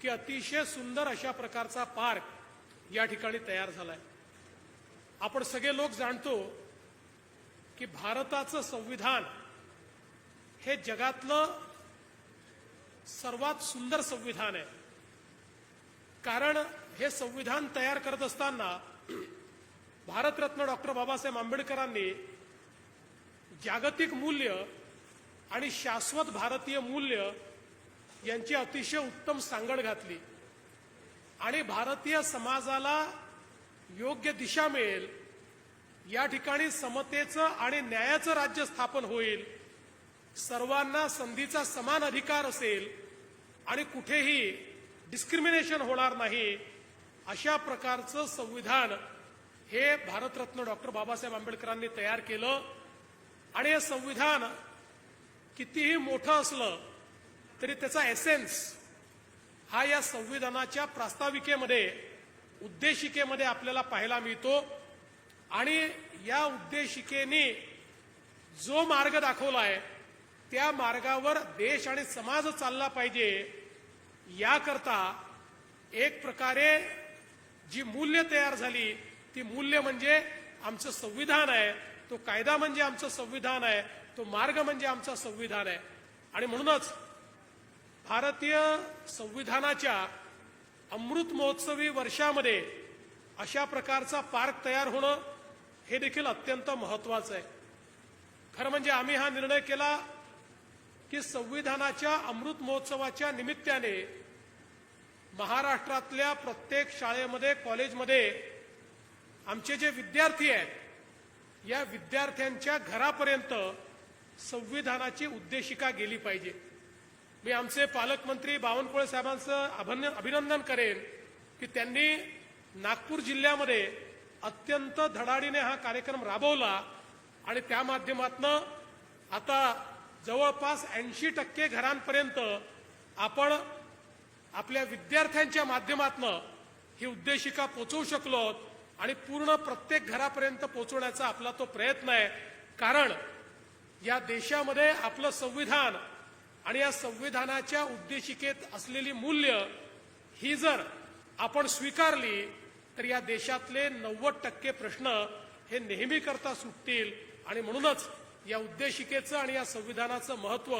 की अतिशय सुंदर अशा प्रकारचा पार्क या ठिकाणी तयार झालाय. आपण सगळे लोक जाणतो की भारताचं संविधान हे जगातलं सर्वात सुंदर संविधान आहे. कारण हे संविधान तयार करत असताना भारतरत्न डॉक्टर बाबासाहेब आंबेडकरांनी जागतिक मूल्य आणि शाश्वत भारतीय मूल्य यांची अतिशय उत्तम सांगड घातली. आणि भारतीय समाजाला योग्य दिशा मिळेल, या ठिकाणी समतेचं आणि न्यायाचं राज्य स्थापन होईल, सर्वांना संधीचा समान अधिकार असेल आणि कुठेही डिस्क्रिमिनेशन होणार नाही, अशा प्रकारचं संविधान हे भारतरत्न डॉक्टर बाबासाहेब आंबेडकरांनी तयार केलं. आणि हे संविधान कितीही मोठं असलं तरी त्याचा एसेन्स हा या संविधानाच्या प्रास्ताविकेमध्ये, उद्देशिकेमध्ये आपल्याला पाहायला मिळतो. आणि या उद्देशिकेने जो मार्ग दाखवलाय त्या मार्गावर देश आणि समाज चालला पाहिजे, याकरता एक प्रकारे जी मूल्य तयार झाली ती मूल्य म्हणजे आमचं संविधान आहे, तो कायदा म्हणजे आमचं संविधान आहे, तो मार्ग म्हणजे आमचं संविधान आहे. आणि म्हणूनच भारतीय संविधानाच्या अमृत महोत्सवी वर्षामध्ये अशा प्रकारचा पार्क तयार होणं हे देखील अत्यंत महत्वाचं आहे. खरं म्हणजे आम्ही हा निर्णय केला की संविधानाच्या अमृत महोत्सवाच्या निमित्ताने महाराष्ट्रातल्या प्रत्येक शाळेमध्ये, कॉलेजमध्ये आमचे जे विद्यार्थी आहेत, या विद्यार्थ्यांच्या घरापर्यंत संविधानाची उद्देशिका गेली पाहिजे. मी आमचे पालकमंत्री बावनकुळे साहेबांचं अभिनंदन करेन की त्यांनी नागपूर जिल्ह्यामध्ये अत्यंत धडाडीने हा कार्यक्रम राबवला आणि त्या माध्यमातून आता जवळपास 80% घरांपर्यंत आपण आपल्या विद्यार्थ्यांच्या माध्यमातून ही उद्देशिका पोहोचवू शकलो आणि पूर्ण प्रत्येक घरापर्यंत पोहोचवण्याचा आपला तो प्रयत्न आहे. कारण या देशामध्ये आपलं संविधान आणि या संविधानाच्या उद्देशिकेत असलेली मूल्य ही जर आपण स्वीकारली तर या देशातले 90% प्रश्न हे नेहमी करता सुटतील. आणि म्हणूनच या उद्देशिकेचं आणि या संविधानाचं महत्व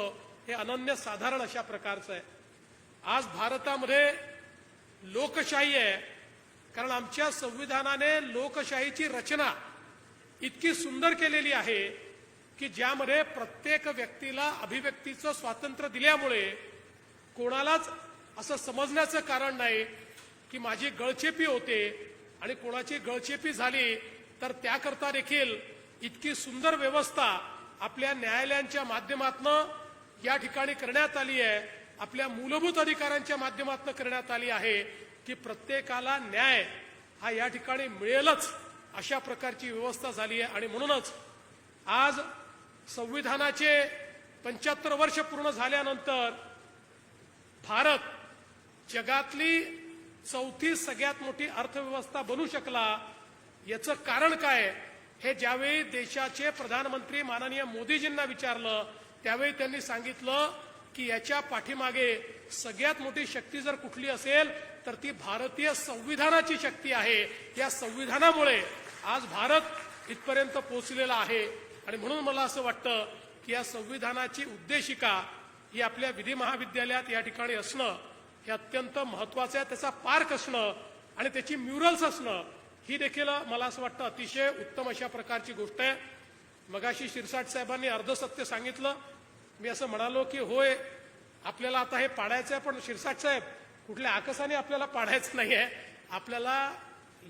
हे अनन्यसाधारण अशा प्रकारचं आहे. आज भारतामध्ये लोकशाही आहे, कारण आमच्या संविधानाने लोकशाहीची रचना इतकी सुंदर केलेली आहे की ज्यामध्ये प्रत्येक व्यक्तीला अभिव्यक्तीचं स्वातंत्र्य दिल्यामुळे कोणालाच असं समजण्याचं कारण नाही की माझी गळचेपी होते आणि कोणाची गळचेपी झाली तर त्याकरता देखील इतकी सुंदर व्यवस्था आपल्या न्यायालयांच्या माध्यमातून या ठिकाणी करण्यात आली आहे, आपल्या मूलभूत अधिकारांच्या माध्यमातून करण्यात आली आहे की प्रत्येकाला न्याय हा या ठिकाणी मिळेलच अशा प्रकारची व्यवस्था झाली आहे. आणि म्हणूनच आज संविधानाचे 75 वर्ष पूर्ण झाल्यानंतर भारत जगातली 4थी सगळ्यात मोठी अर्थव्यवस्था बनू शकला. याचं कारण काय हे ज्यावेळी देशाचे प्रधानमंत्री माननीय मोदीजींना विचारलं त्यावेळी त्यांनी सांगितलं की याच्या पाठीमागे सगळ्यात मोठी शक्ती जर कुठली असेल तर ती भारतीय संविधानाची शक्ती आहे. या संविधानामुळे आज भारत इथपर्यंत पोहोचलेला आहे. आणि म्हणून मला असं वाटतं की या संविधानाची उद्देशिका ही आपल्या विधी महाविद्यालयात या ठिकाणी असणं हे अत्यंत महत्वाचं आहे. त्याचा पार्क असणं आणि त्याची म्युरल्स असणं ही देखील मला असं वाटतं अतिशय उत्तम अशा प्रकारची गोष्ट आहे. मगाशी शिरसाट साहेबांनी अर्धसत्य सांगितलं. मी असं म्हणालो की होय आपल्याला आता हे पाडायचं आहे, पण शिरसाट साहेब कुठल्या आकसाने आपल्याला पाडायचं नाही आहे. आपल्याला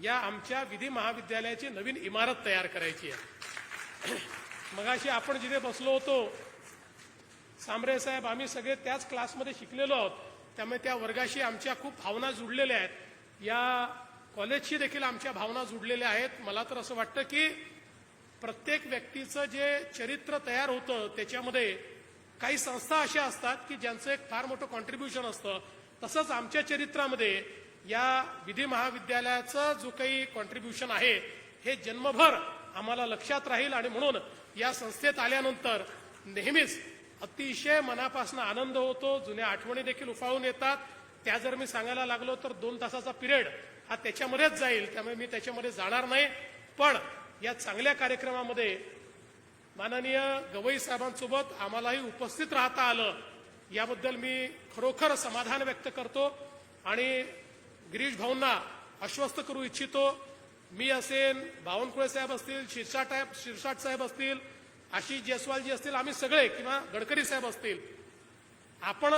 या आमच्या विधी महाविद्यालयाची नवीन इमारत तयार करायची आहे. मगाशी आपण जिथे बसलो होतो सांबरे साहेब, आम्ही सगळे त्याच क्लासमध्ये शिकलेलो आहोत, त्यामुळे त्या वर्गाशी आमच्या खूप भावना जुडलेल्या आहेत. या कॉलेजशी देखील आमच्या भावना जुडलेल्या आहेत. मला तर असं वाटतं की प्रत्येक व्यक्तीचं जे चरित्र तयार होतं त्याच्यामध्ये काही संस्था अशा असतात की ज्यांचं एक फार मोठं कॉन्ट्रीब्युशन असतं. तसंच आमच्या चरित्रामध्ये या विधी महाविद्यालयाचं जो काही कॉन्ट्रीब्युशन आहे हे जन्मभर आम्हाला लक्षात राहील. आणि म्हणून या संस्थेत आल्यानंतर नेहमीच अतिशय मनापासून आनंद होतो. जुन्या आठवणी देखील उफाळून येतात. त्या जर मी सांगायला लागलो तर 2 तासाचा पिरियड हा त्याच्यामध्येच जाईल, त्यामुळे मी त्याच्यामध्ये जाणार नाही. पण या चांगल्या कार्यक्रमामध्ये माननीय गवई साहेबांसोबत आम्हालाही उपस्थित राहता आलं याबद्दल मी खरोखर समाधान व्यक्त करतो आणि गिरीश भाऊंना आश्वस्त करू इच्छितो. मी असेन, बावनकुळे साहेब असतील, शिरसाट साहेब असतील, आशिष जयस्वालजी असतील, आम्ही सगळे किंवा गडकरी साहेब असतील, आपण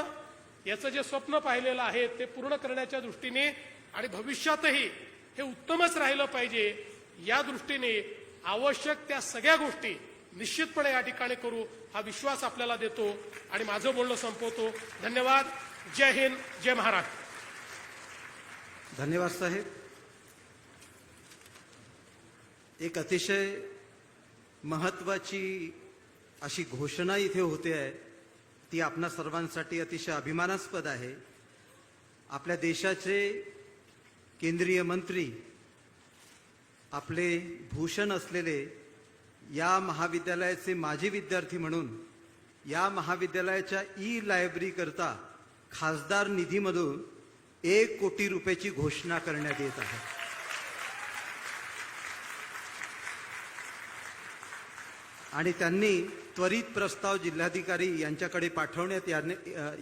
याचं जे स्वप्न पाहिलेलं आहे ते पूर्ण करण्याच्या दृष्टीने आणि भविष्यातही हे उत्तमच राहिलं पाहिजे या दृष्टीने आवश्यक त्या सगळ्या गोष्टी निश्चितपणे या ठिकाणी करू हा विश्वास आपल्याला देतो आणि माझं बोलणं संपवतो. धन्यवाद. जय हिंद, जय महाराष्ट्र. धन्यवाद साहेब. एक अतिशय महत्वाची अशी घोषणा इथे होते आहे, ती आपणा सर्वांसाठी अतिशय अभिमानास्पद आहे. आपल्या देशाचे केंद्रीय मंत्री, आपले भूषण असलेले या महाविद्यालयाचे माजी विद्यार्थी म्हणून या महाविद्यालयाच्या लायब्ररी करता खासदार निधीमधून 1 कोटी रुपयाची घोषणा करण्यात येत आहे. आणि त्यांनी त्वरित प्रस्ताव जिल्हाधिकारी यांच्याकडे पाठवण्यात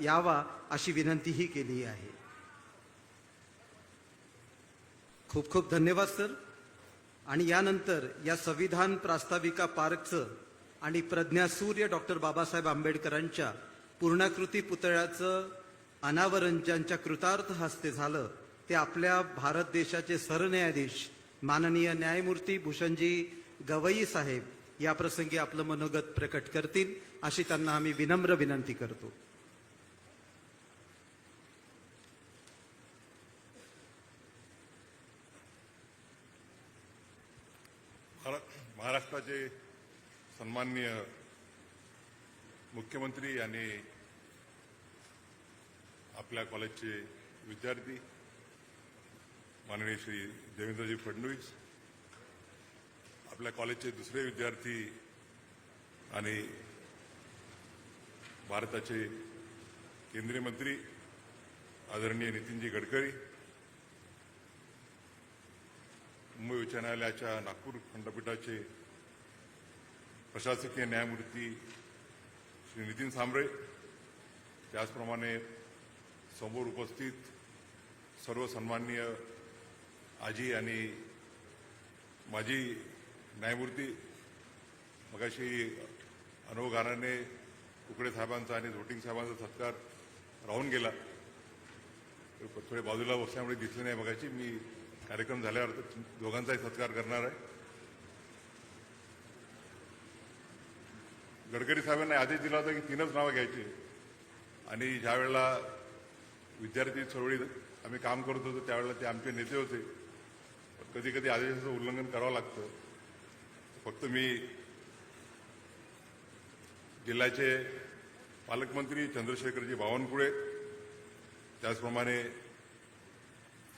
यावा अशी विनंतीही केली आहे. खूप खूप धन्यवाद सर. आणि यानंतर या संविधान प्रास्ताविका पार्कचं आणि प्रज्ञासूर्य डॉक्टर बाबासाहेब आंबेडकरांच्या पूर्णाकृती पुतळ्याचं अनावरण ज्यांच्या कृतार्थ हस्ते झालं ते आपल्या भारत देशाचे सरन्यायाधीश माननीय न्यायमूर्ती भूषणजी गवई साहेब या प्रसंगी आपलं मनोगत प्रकट करतील अशी त्यांना आम्ही विनम्र विनंती करतो. महाराष्ट्राचे सन्माननीय मुख्यमंत्री आणि आपल्या कॉलेजचे विद्यार्थी माननीय श्री देवेंद्रजी फडणवीस, आपल्या कॉलेजचे दुसरे विद्यार्थी आणि भारताचे केंद्रीय मंत्री आदरणीय नितीनजी गडकरी, मुंबई उच्च न्यायालयाच्या नागपूर खंडपीठाचे प्रशासकीय न्यायमूर्ती श्री नितीन सांबरे, त्याचप्रमाणे समोर उपस्थित सर्व सन्माननीय आजी आणि माजी न्यायमूर्ती, मगाशी अनुभवगाराने कुकडे साहेबांचा आणि झोटिंग साहेबांचा सत्कार राहून गेला, थोडे बाजूला बसल्यामुळे दिसले नाही. मगाशी मी कार्यक्रम झाल्यावर दोघांचाही सत्कार करणार आहे. गडकरी साहेबांनी आदेश दिला होता की 3च नावं घ्यायची आणि ज्या वेळेला विद्यार्थी चळवळीत आम्ही काम करत होतो त्यावेळेला ते आमचे नेते होते. कधी कधी आदेशाचं उल्लंघन करावं लागतं. फक्त मी जिल्ह्याचे पालकमंत्री चंद्रशेखरजी बावनकुळे, त्याचप्रमाणे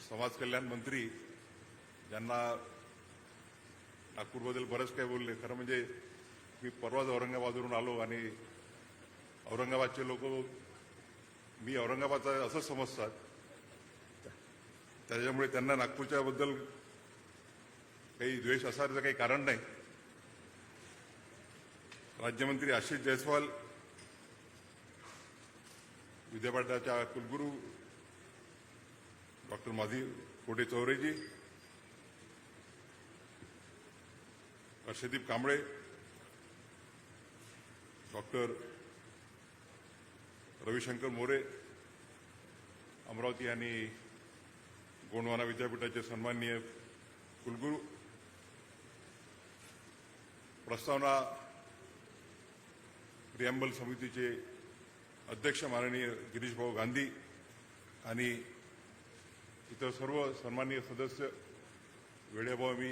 समाज कल्याण मंत्री ज्यांना नागपूरबद्दल बरंच काही बोलले. खरं म्हणजे मी परवाच औरंगाबादवरून आलो आणि औरंगाबादचे लोक मी औरंगाबादचा असं समजतात, त्याच्यामुळे त्यांना नागपूरच्या बद्दल काही द्वेष असायचं काही कारण नाही. राज्यमंत्री आशिष जयस्वाल, विद्यापीठाच्या कुलगुरू डॉक्टर माधी कोटे चौरेजी, हर्षदीप कांबळे, डॉक्टर रविशंकर मोरे, अमरावती आणि गोंडवाना विद्यापीठाचे सन्माननीय कुलगुरू, प्रस्तावना प्रिअम्बल समितीचे अध्यक्ष माननीय गिरीश भाऊ गांधी आणि इतर सर्व सन्माननीय सदस्य, वेळेभाव मी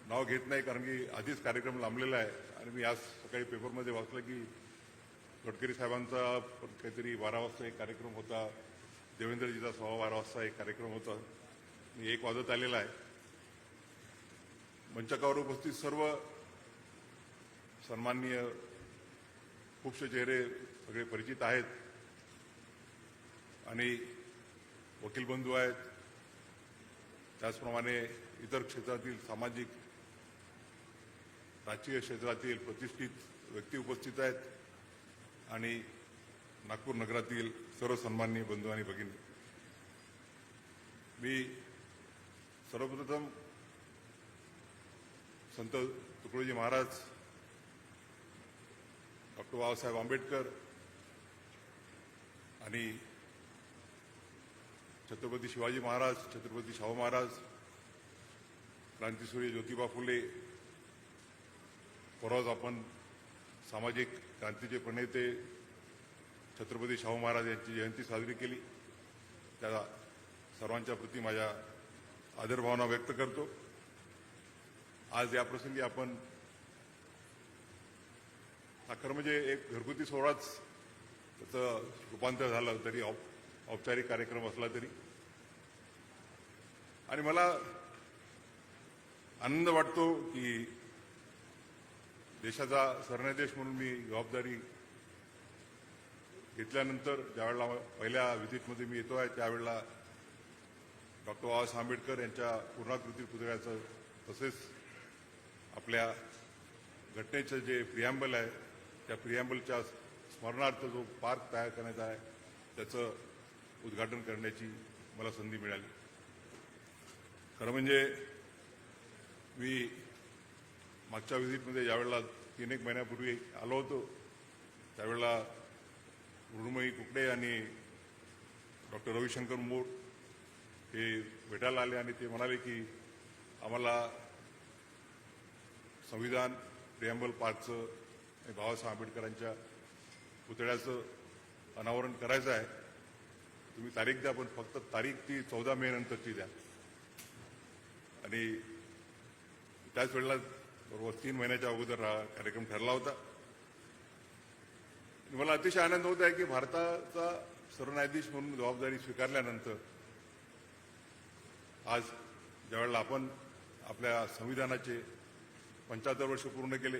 नाव घेत नाही कारण की आधीच कार्यक्रम लांबलेला आहे आणि मी आज सकाळी पेपरमध्ये वाचलं की गडकरी साहेबांचा काहीतरी 12 वाजता एक कार्यक्रम होता, देवेंद्रजीचा 12:15 वाजता एक कार्यक्रम होता. मी 1 वाजत आलेला आहे. मंचकावर उपस्थित सर्व सन्माननीय खूपसे चेहरे सगळे परिचित आहेत आणि वकील बंधू आहेत, त्याचप्रमाणे इतर क्षेत्रातील सामाजिक राजकीय क्षेत्रातील प्रतिष्ठित व्यक्ती उपस्थित आहेत आणि नागपूर नगरातील सर्व सन्माननीय बंधू आणि भगिनी. मी सर्वप्रथम संत तुकडोजी महाराज, डॉक्टर बाबासाहेब आंबेडकर आणि छत्रपती शिवाजी महाराज, छत्रपती शाहू महाराज, क्रांतीसूर्य ज्योतिबा फुले, परवाच आपण सामाजिक क्रांतीचे प्रणेते छत्रपती शाहू महाराज यांची जयंती साजरी केली. त्या सर्वांच्या प्रती माझ्या आदरभावना व्यक्त करतो. आज या प्रसंगी आपण खरं म्हणजे एक घरगुती सोहळाच त्याचं रूपांतर झालं तरी औपचारिक कार्यक्रम असला तरी, आणि मला आनंद वाटतो की देशाचा सरन्यायाधीश म्हणून मी जबाबदारी घेतल्यानंतर ज्यावेळेला पहिल्या व्हिजिटमध्ये मी येतो आहे त्यावेळेला डॉक्टर बाबासाहेब आंबेडकर यांच्या पूर्णाकृती पुतळ्याचं तसेच आपल्या घटनेचं जे प्रिॲम्बल आहे त्या प्रिॲम्बलच्या स्मरणार्थ जो पार्क तयार करण्यात आहे त्याचं उद्घाटन करण्याची मला संधी मिळाली. खरं म्हणजे मी मागच्या व्हिजिटमध्ये ज्यावेळेला 3-1 महिन्यापूर्वी आलो होतो त्यावेळेला मृण्मयी कुकडे आणि डॉक्टर रविशंकर मोड हे भेटायला आले आणि ते म्हणाले की आम्हाला संविधान प्रिॲम्बल पार्कचं आणि बाबासाहेब आंबेडकरांच्या पुतळ्याचं अनावरण करायचं आहे. तुम्ही तारीख द्या पण फक्त तारीख ती 14 मे नंतरची द्या. आणि त्याच वेळेला बरोबर 3 महिन्याच्या अगोदर हा कार्यक्रम ठरला होता. मला अतिशय आनंद होत आहे की भारताचा सरन्यायाधीश म्हणून जबाबदारी स्वीकारल्यानंतर आज ज्यावेळेला आपण आपल्या संविधानाचे 75 वर्ष पूर्ण केले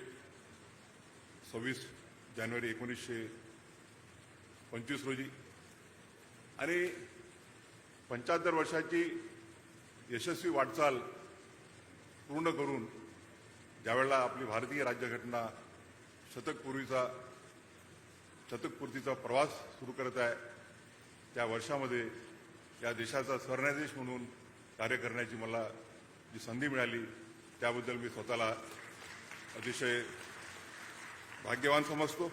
26 जानेवारी 1925 रोजी आणि 75 वर्षाची यशस्वी वाटचाल पूर्ण करून ज्यावेळेला आपली भारतीय राज्यघटना शतकपूर्तीचा प्रवास सुरू करत आहे त्या वर्षामध्ये या देशाचा सरन्यायाधीश म्हणून कार्य करण्याची मला जी संधी मिळाली त्याबद्दल मी स्वतःला अतिशय भाग्यवान समजतो.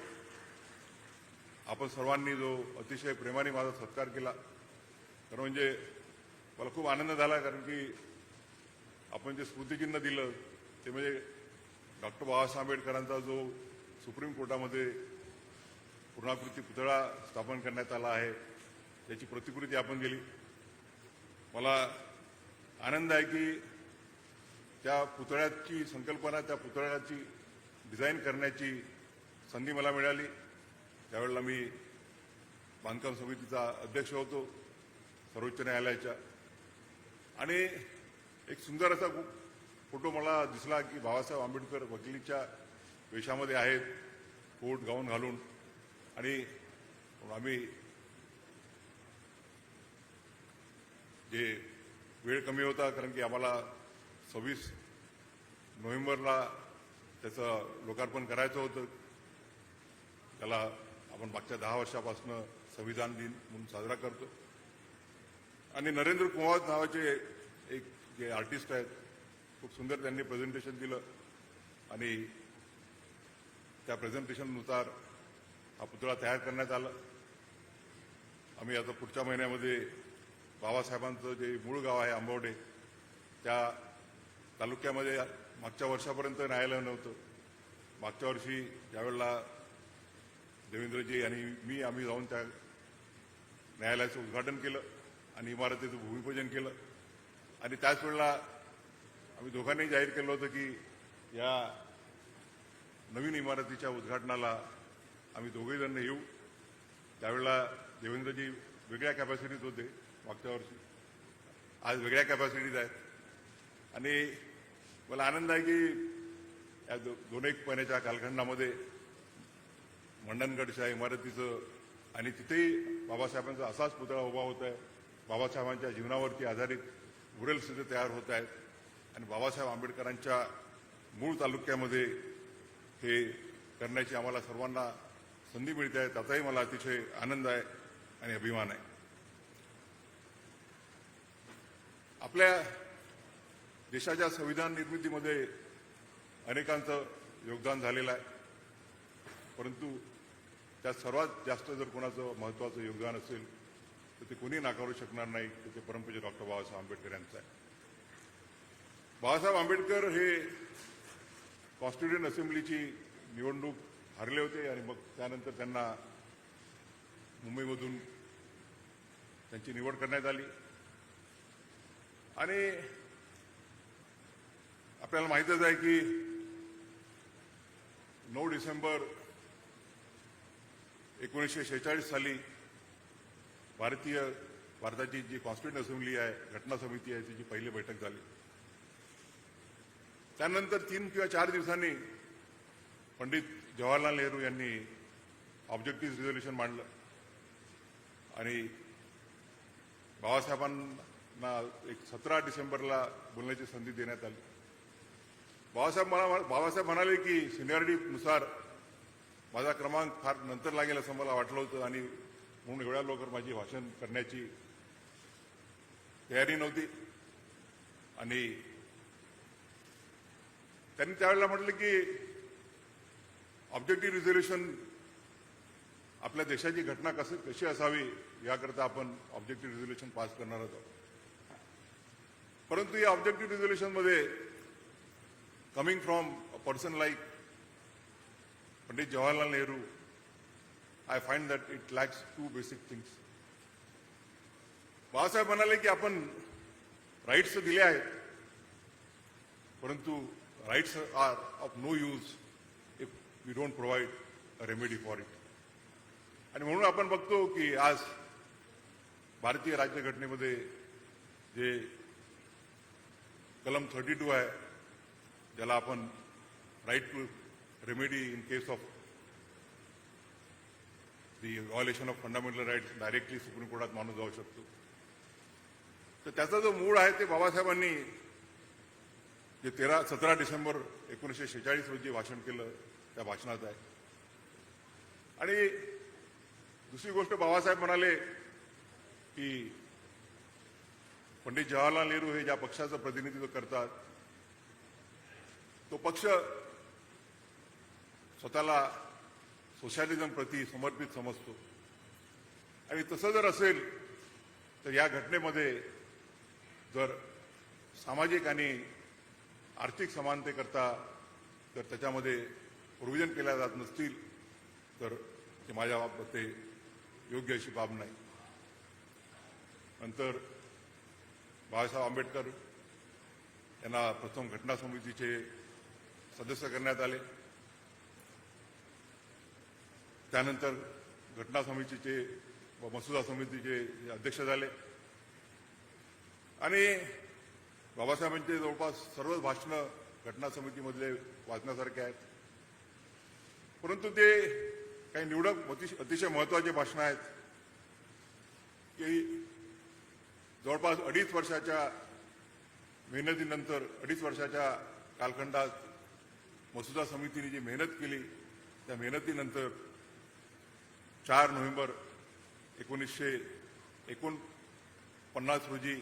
आपण सर्वांनी जो अतिशय प्रेमाने माझा सत्कार केला खरं म्हणजे मला खूप आनंद झाला कारण की आपण जे स्मृतिचिन्ह दिलं ते म्हणजे डॉक्टर बाबासाहेब आंबेडकरांचा जो सुप्रीम कोर्टामध्ये पूर्णाकृती पुतळा स्थापन करण्यात आला आहे त्याची प्रतिकृती आपण दिली. मला आनंद आहे की त्या पुतळ्याची संकल्पना त्या पुतळ्याची डिझाईन करण्याची संधी मला मिळाली. त्यावेळेला मी बांधकाम समितीचा अध्यक्ष होतो सर्वोच्च न्यायालयाच्या आणि एक सुंदर असा फोटो मला दिसला की बाबासाहेब आंबेडकर वकिलीच्या वेशामध्ये आहेत कोट गाऊन घालून आणि आम्ही जे वेळ कमी होता कारण की आम्हाला 26 नोव्हेंबरला त्याचं लोकार्पण करायचं होतं. त्याला आपण मागच्या 10 वर्षापासून संविधान दिन म्हणून साजरा करतो. आणि नरेंद्र कुमार नावाचे एक जे आर्टिस्ट आहेत खूप सुंदर त्यांनी प्रेझेंटेशन दिलं आणि त्या प्रेझेंटेशननुसार हा पुतळा तयार करण्यात आला. आम्ही आता पुढच्या महिन्यामध्ये बाबासाहेबांचं जे मूळ गाव आहे आंबवडे त्या तालुक्यामध्ये मागच्या वर्षापर्यंत न्यायालय नव्हतं. मागच्या वर्षी ज्यावेळेला देवेंद्रजी आणि आम्ही जाऊन त्या न्यायालयाचं उद्घाटन केलं आणि इमारतीचं भूमिपूजन केलं आणि त्याच वेळेला आम्ही दोघांनी जाहीर केलं होतं की या नवीन इमारतीच्या उद्घाटनाला आम्ही दोघेजण येऊ. त्यावेळेला देवेंद्रजी वेगळ्या कॅपॅसिटीत होते मागच्या वर्षी, आज वेगळ्या कॅपॅसिटीत आहेत आणि मला आनंद आहे की या 2-1 महिन्याच्या कालखंडामध्ये मंडणगडच्या इमारतीचं आणि तिथेही बाबासाहेबांचा असाच पुतळा उभा होत आहे. बाबासाहेबांच्या जीवनावरती आधारित मुरल्स तिथे तयार होत आहेत आणि बाबासाहेब आंबेडकरांच्या मूळ तालुक्यामध्ये हे करण्याची आम्हाला सर्वांना संधी मिळते आहे. त्याचाही मला अतिशय आनंद आहे आणि अभिमान आहे. आपल्या देशाच्या संविधान निर्मितीमध्ये अनेकांचं योगदान झालेलं आहे, परंतु त्यात सर्वात जास्त जर कोणाचं महत्त्वाचं योगदान असेल तर ते कोणी नाकारू शकणार नाही तर ते परमपूज्य डॉक्टर बाबासाहेब आंबेडकर यांचं आहे. बाबासाहेब आंबेडकर हे कॉन्स्टिट्युएंट असेंब्लीची निवडणूक हरले होते आणि मग त्यानंतर त्यांना मुंबईमधून त्यांची निवड करण्यात आली आणि आपल्याला माहीतच आहे की 9 डिसेंबर 1946 साली भारताची जी कॉन्स्टिट्युएंट असेंब्ली आहे, घटना समिती आहे, तिची पहिली बैठक झाली. त्यानंतर 3 किंवा 4 दिवसांनी पंडित जवाहरलाल नेहरू यांनी ऑब्जेक्टिव्ह रिझोल्युशन मांडलं आणि बाबासाहेबांना एक 17 डिसेंबरला बोलण्याची संधी देण्यात आली. बाबासाहेब म्हणाले की सिनियरिटीनुसार माझा क्रमांक फार नंतर लागेल असं मला वाटलं होतं आणि म्हणून एवढ्या लवकर माझी भाषण करण्याची तयारी नव्हती. आणि त्यांनी त्यावेळेला म्हटलं की ऑब्जेक्टिव्ह रिझोल्युशन आपल्या देशाची घटना कशी असावी याकरता आपण ऑब्जेक्टिव्ह रिझोल्युशन पास करणार आहोत. परंतु या ऑब्जेक्टिव्ह रिझोल्युशनमध्ये coming from a person like Pandit Jawaharlal Nehru, I find that it lacks 2 basic things. Babasaheb म्हणाले की आपण राईट्स दिले आहेत, परंतु rights are of no use if we don't provide a remedy for it. आणि म्हणून आपण बघतो की आज भारतीय राज्यघटनेमध्ये जे कलम 32 आहे, ज्याला आपण right to remedy in case of the violation of fundamental rights directly supreme कोर्टात माणूस जाऊ शकतो. तर त्याचा जो मूळ आहे ते बाबासाहेबांनी जे 17 डिसेंबर 1946 रोजी भाषण केलं त्या भाषणात आहे. आणि दुसरी गोष्ट बाबासाहेब म्हणाले की पंडित जवाहरलाल नेहरू हे ज्या पक्षाचं प्रतिनिधित्व करतात तो पक्ष स्वतःला सोशलिझम प्रती समर्पित समजतो. आणि तसं जर असेल तर या घटनेमध्ये जर सामाजिक आणि आर्थिक समानतेकरता जर त्याच्यामध्ये प्रोव्हिजन केल्या जात नसतील तर ते माझ्या बाबत ते योग्य अशी बाब नाही. नंतर बाबासाहेब आंबेडकर यांना प्रथम घटना समितीचे सदस्य करण्यात आले. त्यानंतर घटना समितीचे व मसुदा समितीचे अध्यक्ष झाले. आणि बाबासाहेबांचे जवळपास सर्वच भाषणं घटना समितीमधले वाचण्यासारखे आहेत. परंतु ते काही निवडक अतिशय महत्वाचे भाषणं आहेत की जवळपास 2.5 वर्षाच्या मेहनतीनंतर 2.5 वर्षाच्या कालखंडात मसुदा समितीने जी मेहनत केली त्या मेहनतीनंतर 4 नोव्हेंबर 1949 रोजी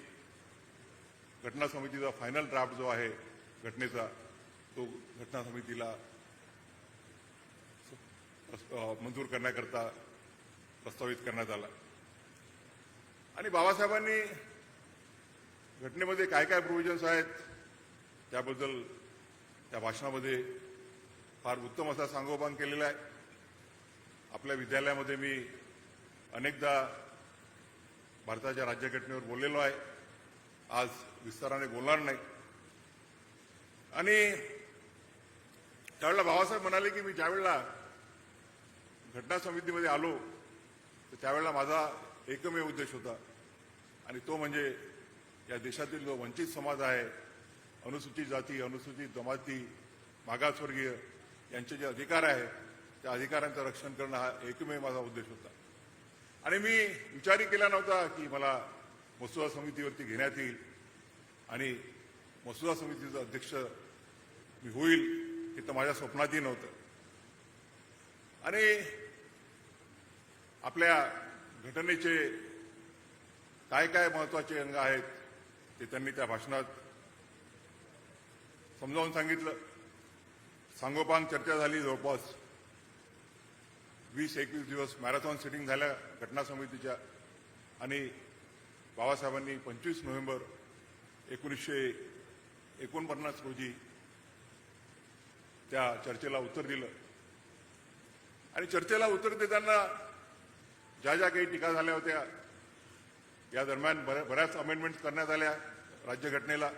घटना समितीचा फायनल ड्राफ्ट जो आहे घटनेचा तो घटना समितीला मंजूर करण्याकरता प्रस्तावित करण्यात आला. आणि बाबासाहेबांनी घटनेमध्ये काय काय प्रोव्हिजन्स आहेत त्याबद्दल त्या भाषणामध्ये फार उत्तम असा सांगोपांग केलेला आहे. आपल्या विद्यालयामध्ये मी अनेकदा भारताच्या राज्यघटनेवर बोललेलो आहे. आज विस्ताराने बोलणार नाही. आणि त्यावेळेला बाबासाहेब म्हणाले की मी ज्यावेळेला घटना समितीमध्ये आलो तर त्यावेळेला माझा एकमेव उद्देश होता आणि तो म्हणजे या देशातील जो वंचित समाज आहे, अनुसूचित जाती, अनुसूचित जमाती, मागासवर्गीय यांचे जे अधिकार आहेत त्या अधिकारांचं रक्षण करणं हा एकमेव माझा उद्देश होता. आणि मी विचारही केला नव्हता की मला मसुदा समितीवरती घेण्यात येईल आणि मसुदा समितीचा अध्यक्ष मी होईल हे तर माझ्या स्वप्नातही नव्हतं. आणि आपल्या घटनेचे काय काय महत्वाचे अंग आहेत ते त्यांनी त्या भाषणात समजावून सांगितलं. सांगोपांग चर्चा झाली. जवळपास 20-21 दिवस मॅरेथॉन सिटिंग झाल्या घटना समितीच्या. आणि बाबासाहेबांनी 25 नोव्हेंबर 1949 रोजी त्या चर्चेला उत्तर दिलं. आणि चर्चेला उत्तर देताना ज्या ज्या काही टीका झाल्या होत्या या दरम्यान बऱ्याच अमेंडमेंट्स करण्यात आल्या राज्यघटनेला.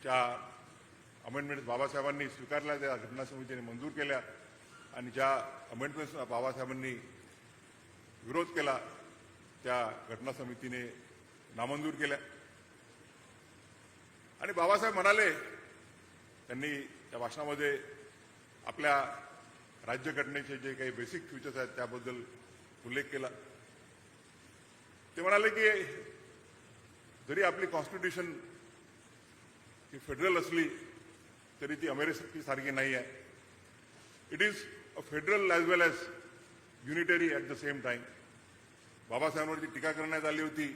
त्या अमेंडमेंट्स बाबासाहेबांनी स्वीकारल्या, त्या घटना समितीने मंजूर केल्या. आणि ज्या अमेंडमेंट्स बाबासाहेबांनी विरोध केला त्या घटना समितीने नामंजूर केल्या. आणि बाबासाहेब म्हणाले, त्यांनी त्या भाषणामध्ये आपल्या राज्यघटनेचे जे काही बेसिक फीचर्स आहेत त्याबद्दल उल्लेख केला. ते म्हणाले की जरी आपली कॉन्स्टिट्यूशन ही फेडरल असली तरी ती अमेरिकेसारखी नाही आहे. It is a federal as well as unitary at the same time. बाबासाहेबांवरती टीका करण्यात आली होती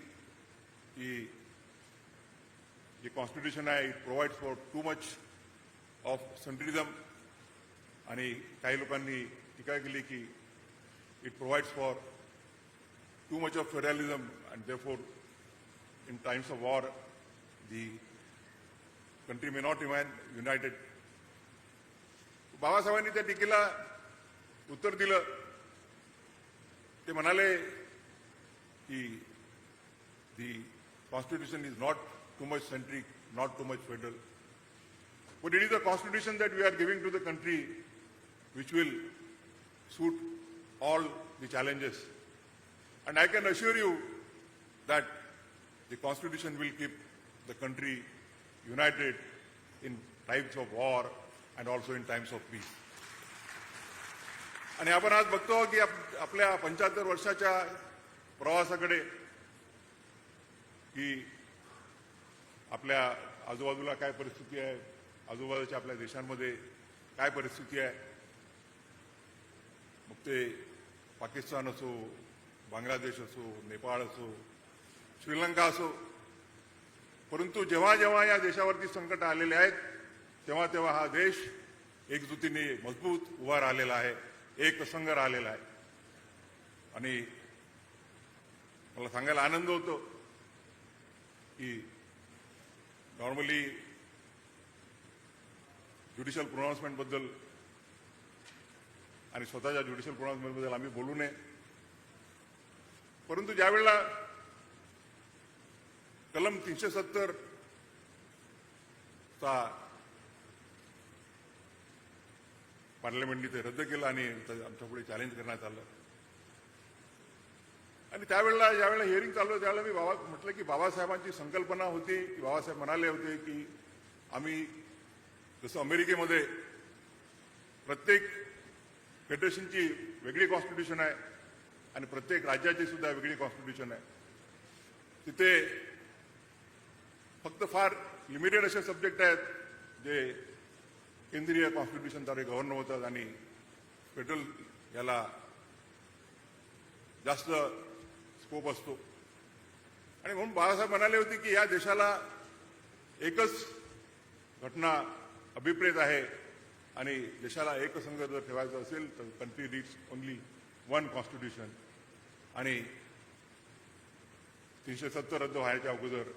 की जे कॉन्स्टिट्यूशन आहे it provides for too much of centralism, आणि काही लोकांनी टीका केली की it provides for too much of federalism, and therefore in times of war the country may not remain united. बाबासाहेबांनी त्या टीकेला उत्तर दिलं. ते म्हणाले की the constitution is not too much centric, not too much federal, but it is a constitution that we are giving to the country which will suit all the challenges. And I can assure you that the Constitution will keep the country united in times of war and also in times of peace. आणि आपण आज बघतो की आपल्या 75 वर्षाच्या प्रवासाकडे की आपल्या आजूबाजूला काय परिस्थिती आहे, आजूबाजूच्या आपल्या देशांमध्ये काय परिस्थिती आहे, मग ते पाकिस्तान असो, बांगलादेश असो, नेपाळ असो, श्रीलंका असो, परंतु जेव्हा जेव्हा या देशावरती संकट आलेले आहेत तेव्हा तेव्हा हा देश एकजुटीने मजबूत उभा राहिलेला आहे, एकसंघ राहिलेला आहे. आणि मला सांगायला आनंद होतो की नॉर्मली ज्युडिशियल प्रोनाउन्समेंट बद्दल आणि स्वतःच्या ज्युडिशियल प्रोनाउन्समेंट बद्दल आम्ही बोलू नये, परंतु ज्यावेळेला कलम 370 चा पार्लमेंटने ते रद्द केलं आणि आमच्या पुढे चॅलेंज करण्यात आलं, आणि त्यावेळेला ज्यावेळेला हिअरिंग चालू होतं त्यावेळेला मी म्हटलं की बाबासाहेबांची संकल्पना होती की बाबासाहेब म्हणाले होते की आम्ही जसं अमेरिकेमध्ये प्रत्येक फेडरेशनची वेगळी कॉन्स्टिट्यूशन आहे आणि प्रत्येक राज्याची सुद्धा वेगळी कॉन्स्टिट्यूशन आहे, तिथे फक्त फार लिमिटेड असे सब्जेक्ट आहेत जे केंद्रीय कॉन्स्टिट्यूशनद्वारे गव्हर्न होतात आणि फेडरल याला जास्त स्कोप असतो. आणि म्हणून बाळासाहेब म्हणाले होते की या देशाला एकच घटना अभिप्रेत आहे आणि देशाला एकसंघ जर ठेवायचं असेल तर country needs only one constitution. आणि 370 रद्द व्हायच्या अगोदर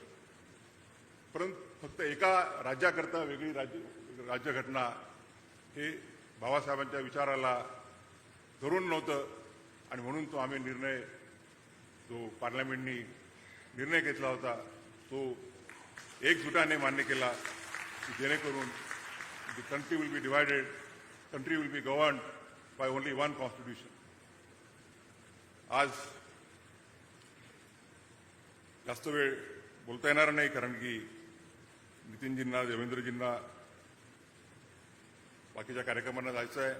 परंतु फक्त एका राज्याकरता वेगळी राज्यघटना हे बाबासाहेबांच्या विचाराला धरून नव्हतं, आणि म्हणून तो आम्ही निर्णय जो पार्लमेंटनी निर्णय घेतला होता तो एकजुटाने मान्य केला की जेणेकरून the country will be divided, country will be governed by only one constitution. आज जास्त वेळ बोलता येणार नाही कारण की नितीनजींना, देवेंद्रजींना बाकीच्या कार्यक्रमांना जायचं आहे.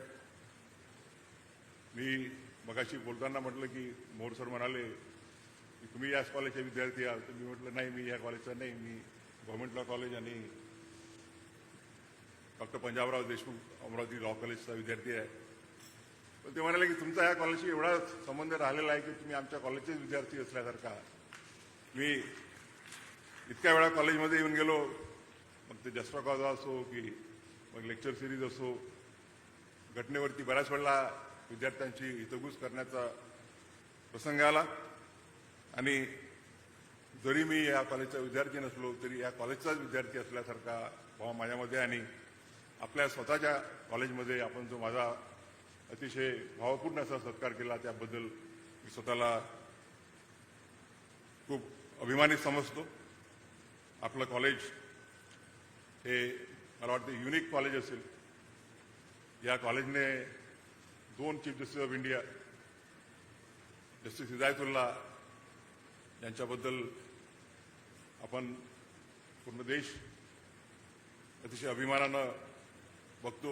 मी मगाशी बोलताना म्हटलं की मोर सर म्हणाले की तुम्ही याच कॉलेजचे विद्यार्थी आहात, तर मी म्हटलं नाही, मी या कॉलेजचा नाही, मी गव्हर्नमेंट लॉ कॉलेज आणि डॉक्टर पंजाबराव देशमुख अमरावती लॉ कॉलेजचा विद्यार्थी आहे. पण ते म्हणाले की तुमचा या कॉलेजशी एवढा संबंध राहिलेला आहे की तुम्ही आमच्या कॉलेजचेच विद्यार्थी असल्यासारखा. मी इतक्या वेळा कॉलेजमध्ये येऊन गेलो, मग ते जस्ट्रा कॉज असो की मग लेक्चर सिरीज असो, घटनेवरती बऱ्याच वेळेला विद्यार्थ्यांची हितगुज करण्याचा प्रसंग आला. आणि जरी मी या कॉलेजचा विद्यार्थी नसलो तरी या कॉलेजचाच विद्यार्थी असल्यासारखा भाव माझ्यामध्ये, आणि आपल्या स्वतःच्या कॉलेजमध्ये आपण जो माझा अतिशय भावपूर्ण असा सत्कार केला त्याबद्दल मी स्वतःला खूप अभिमानित समजतो. आपलं कॉलेज हे मला वाटतं युनिक कॉलेज असेल. या कॉलेजने 2 chief justice of India justice Hidayatullah यांच्याबद्दल आपण पूर्ण देश अतिशय अभिमानानं बघतो.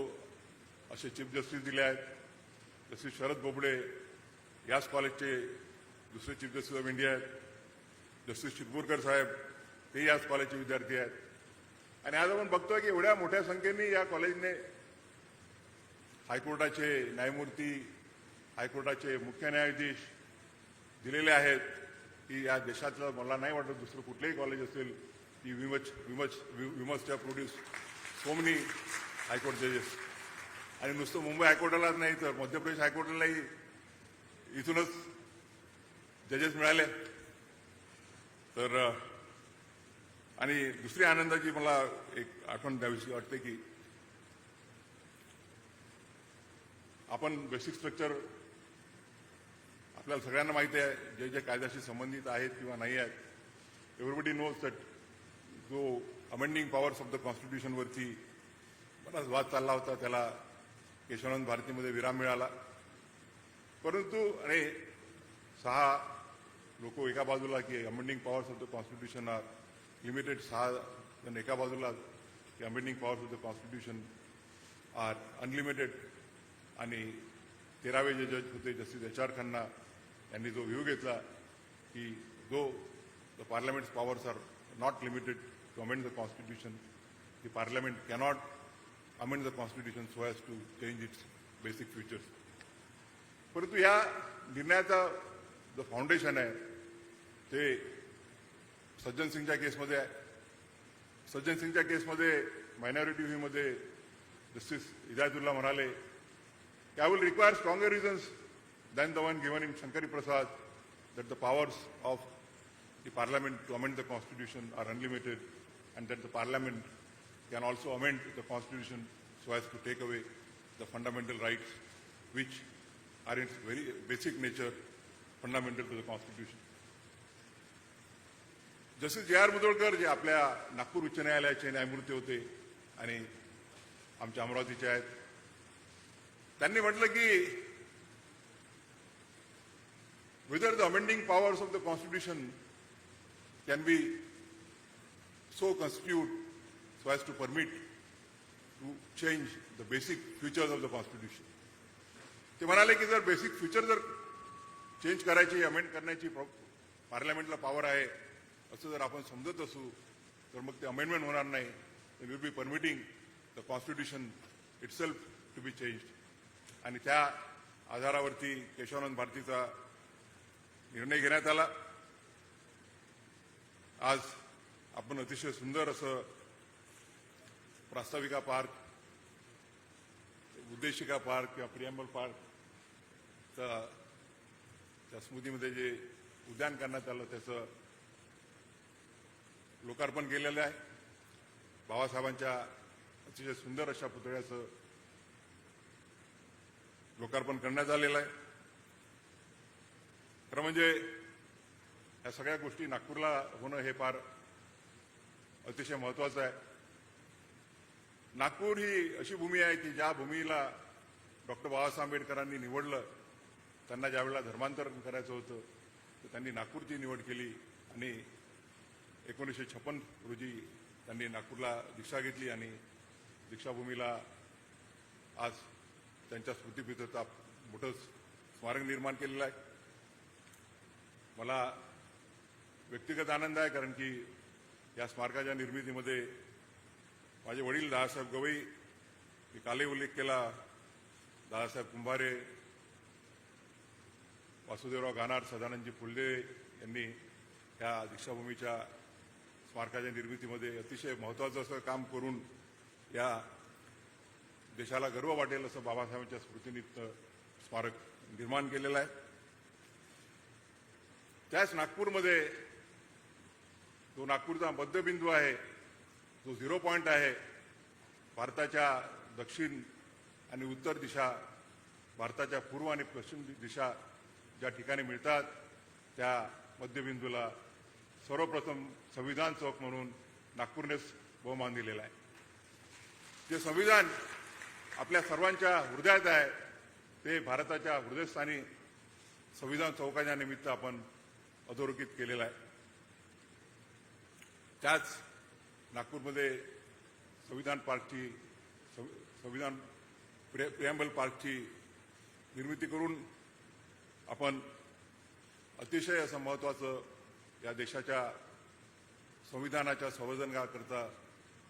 असे चीफ जस्टिस दिले आहेत. जस्टिस शरद बोबडे याच कॉलेजचे दुसरे चीफ जस्टिस ऑफ इंडिया आहेत. जस्टिस चिटबुरकर साहेब ते याच कॉलेजचे विद्यार्थी आहेत. आणि आज आपण बघतोय की एवढ्या मोठ्या संख्येने या कॉलेजने हायकोर्टाचे न्यायमूर्ती, हायकोर्टाचे मुख्य न्यायाधीश दिलेले आहेत की या देशातलं मला नाही वाटत दुसरं कुठलंही कॉलेज असेल की we must have produce so many high court जजेस. आणि नुसतं मुंबई हायकोर्टालाच नाही तर मध्य प्रदेश हायकोर्टालाही इथूनच जजेस मिळाले. तर आणि दुसरी आनंदाची मला एक आठवण द्यावीशी वाटते की आपण बेसिक स्ट्रक्चर आपल्याला सगळ्यांना माहिती आहे, जे जे कायद्याशी संबंधित आहेत किंवा नाही आहेत. एव्हरीबडी नोज दॅट जो अमेंडिंग पॉवर्स ऑफ द कॉन्स्टिट्यूशनवरती बराच वाद चालला होता, त्याला केशवानंद भारतीमध्ये विराम मिळाला. परंतु आणि 6 लोक एका बाजूला की amending powers of the constitution are limited, 6 जण एका बाजूला की amending powers of the constitution are unlimited. आणि 13वे जे जज होते जस्टिस HR खन्ना यांनी जो व्ह्यू घेतला की जो the parliament's powers are not limited to amend the constitution, the parliament cannot amend the constitution so as to change its basic features. परंतु या निर्णयाचा जो फाउंडेशन आहे ते सज्जन सिंगच्या केसमध्ये आहे. सज्जन सिंगच्या केसमध्ये मायनॉरिटी व्ह्यूमध्ये जस्टिस हिदायतुल्ला म्हणाले I will require stronger reasons than the one given in Shankari Prasad that the powers of the parliament to amend the constitution are unlimited and that the parliament can also amend the constitution so as to take away the fundamental rights which are in its very basic nature fundamental to the constitution. Justice J.R. Mudholkar जे आपल्या नागपूर उच्च न्यायालयाचे न्यायमूर्ती होते आणि आमच्या अमरावतीचे आहेत, त्यांनी म्हटलं की whether the amending powers of the constitution can be so constituted so as to permit to change the basic features of the constitution. ते म्हणाले की जर बेसिक फीचर जर चेंज करायची, अमेंड करण्याची पार्लमेंटला पॉवर आहे असं जर आपण समजत असू तर मग ते अमेंडमेंट होणार नाही. It will be permitting the constitution itself to be changed. आणि त्या आधारावरती केशवानंद भारतीचा निर्णय घेण्यात आला. आज आपण अतिशय सुंदर असं प्रास्ताविका पार्क, उद्देशिका पार्क किंवा प्रियम्बल पार्क त्या स्मृतीमध्ये जे उद्यान करण्यात आलं त्याचं लोकार्पण केलेलं आहे. बाबासाहेबांच्या अतिशय सुंदर अशा पुतळ्याचं लोकार्पण करण्यात आलेलं आहे. खरं म्हणजे या सगळ्या गोष्टी नागपूरला होणं हे फार अतिशय महत्वाचं आहे. नागपूर ही अशी भूमी आहे की ज्या भूमीला डॉक्टर बाबासाहेब आंबेडकरांनी निवडलं, त्यांना ज्यावेळेला धर्मांतर करायचं होतं तर त्यांनी नागपूरची निवड केली आणि 1956 रोजी त्यांनी नागपूरला दीक्षा घेतली आणि दीक्षाभूमीला आज त्यांच्या स्मृतिपीठाचा मोठं स्मारक निर्माण केलेलं आहे. मला व्यक्तिगत आनंद आहे कारण की या स्मारकाच्या निर्मितीमध्ये माझे वडील दादासाहेब गवई, मी कालही उल्लेख केला, दादासाहेब कुंभारे, वासुदेवराव गानार, सदानंदजी फुलदे यांनी या दीक्षाभूमीच्या स्मारकाच्या निर्मितीमध्ये अतिशय महत्त्वाचं असं काम करून या देशाला गर्व वाटेल असं बाबासाहेबांच्या स्मृतीनिमित्त स्मारक निर्माण केलेलं आहे. त्याच नागपूरमध्ये जो नागपूरचा मध्यबिंदू आहे, जो 0 पॉइंट आहे, भारताच्या दक्षिण आणि उत्तर दिशा, भारताच्या पूर्व आणि पश्चिम दिशा ज्या ठिकाणी मिळतात त्या मध्यबिंदूला सर्वप्रथम संविधान चौक म्हणून नागपूरनेच बहुमान दिलेला आहे. जे संविधान आपल्या सर्वांच्या हृदयात आहे ते भारताच्या हृदयस्थानी संविधान चौकाच्या निमित्त आपण अधोरेखित केलेलं आहे. त्याच नागपूरमध्ये संविधान पार्कची संविधान प्रिॲम्बल पार्कची निर्मिती करून आपण अतिशय असं महत्त्वाचं या देशाच्या संविधानाच्या संवर्धनाकरता,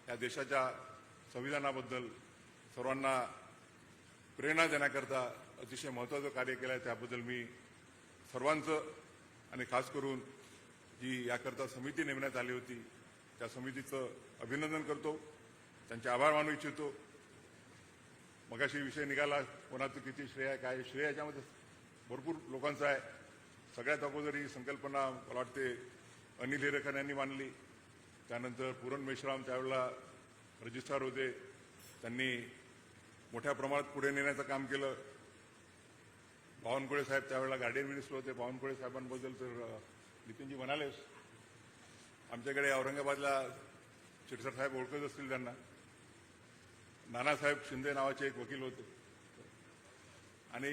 या देशाच्या संविधानाबद्दल सर्वांना प्रेरणा देण्याकरता अतिशय महत्त्वाचं कार्य केलं आहे. त्याबद्दल मी सर्वांचं आणि खास करून जी याकरता समिती नेमण्यात आली होती त्या समितीचं अभिनंदन करतो, त्यांचे आभार मानू इच्छितो. मगाशी विषय निघाला कोणाचं किती श्रेय आहे, काय श्रेय याच्यामध्ये भरपूर लोकांचं आहे. सगळ्यात अगोदर ही संकल्पना मला वाटते अनिल हिरेखन यांनी मांडली. त्यानंतर पूरण मेश्राम त्यावेळेला रजिस्ट्रार होते, त्यांनी मोठ्या प्रमाणात पुढे नेण्याचं काम केलं. बावनकुळे साहेब त्यावेळेला गार्डियन मिनिस्टर होते. बावनकुळे साहेबांबद्दल तर नितीनजी म्हणालेच. आमच्याकडे औरंगाबादला शिरसाट साहेब ओळखत असतील त्यांना. नानासाहेब शिंदे नावाचे एक वकील होते आणि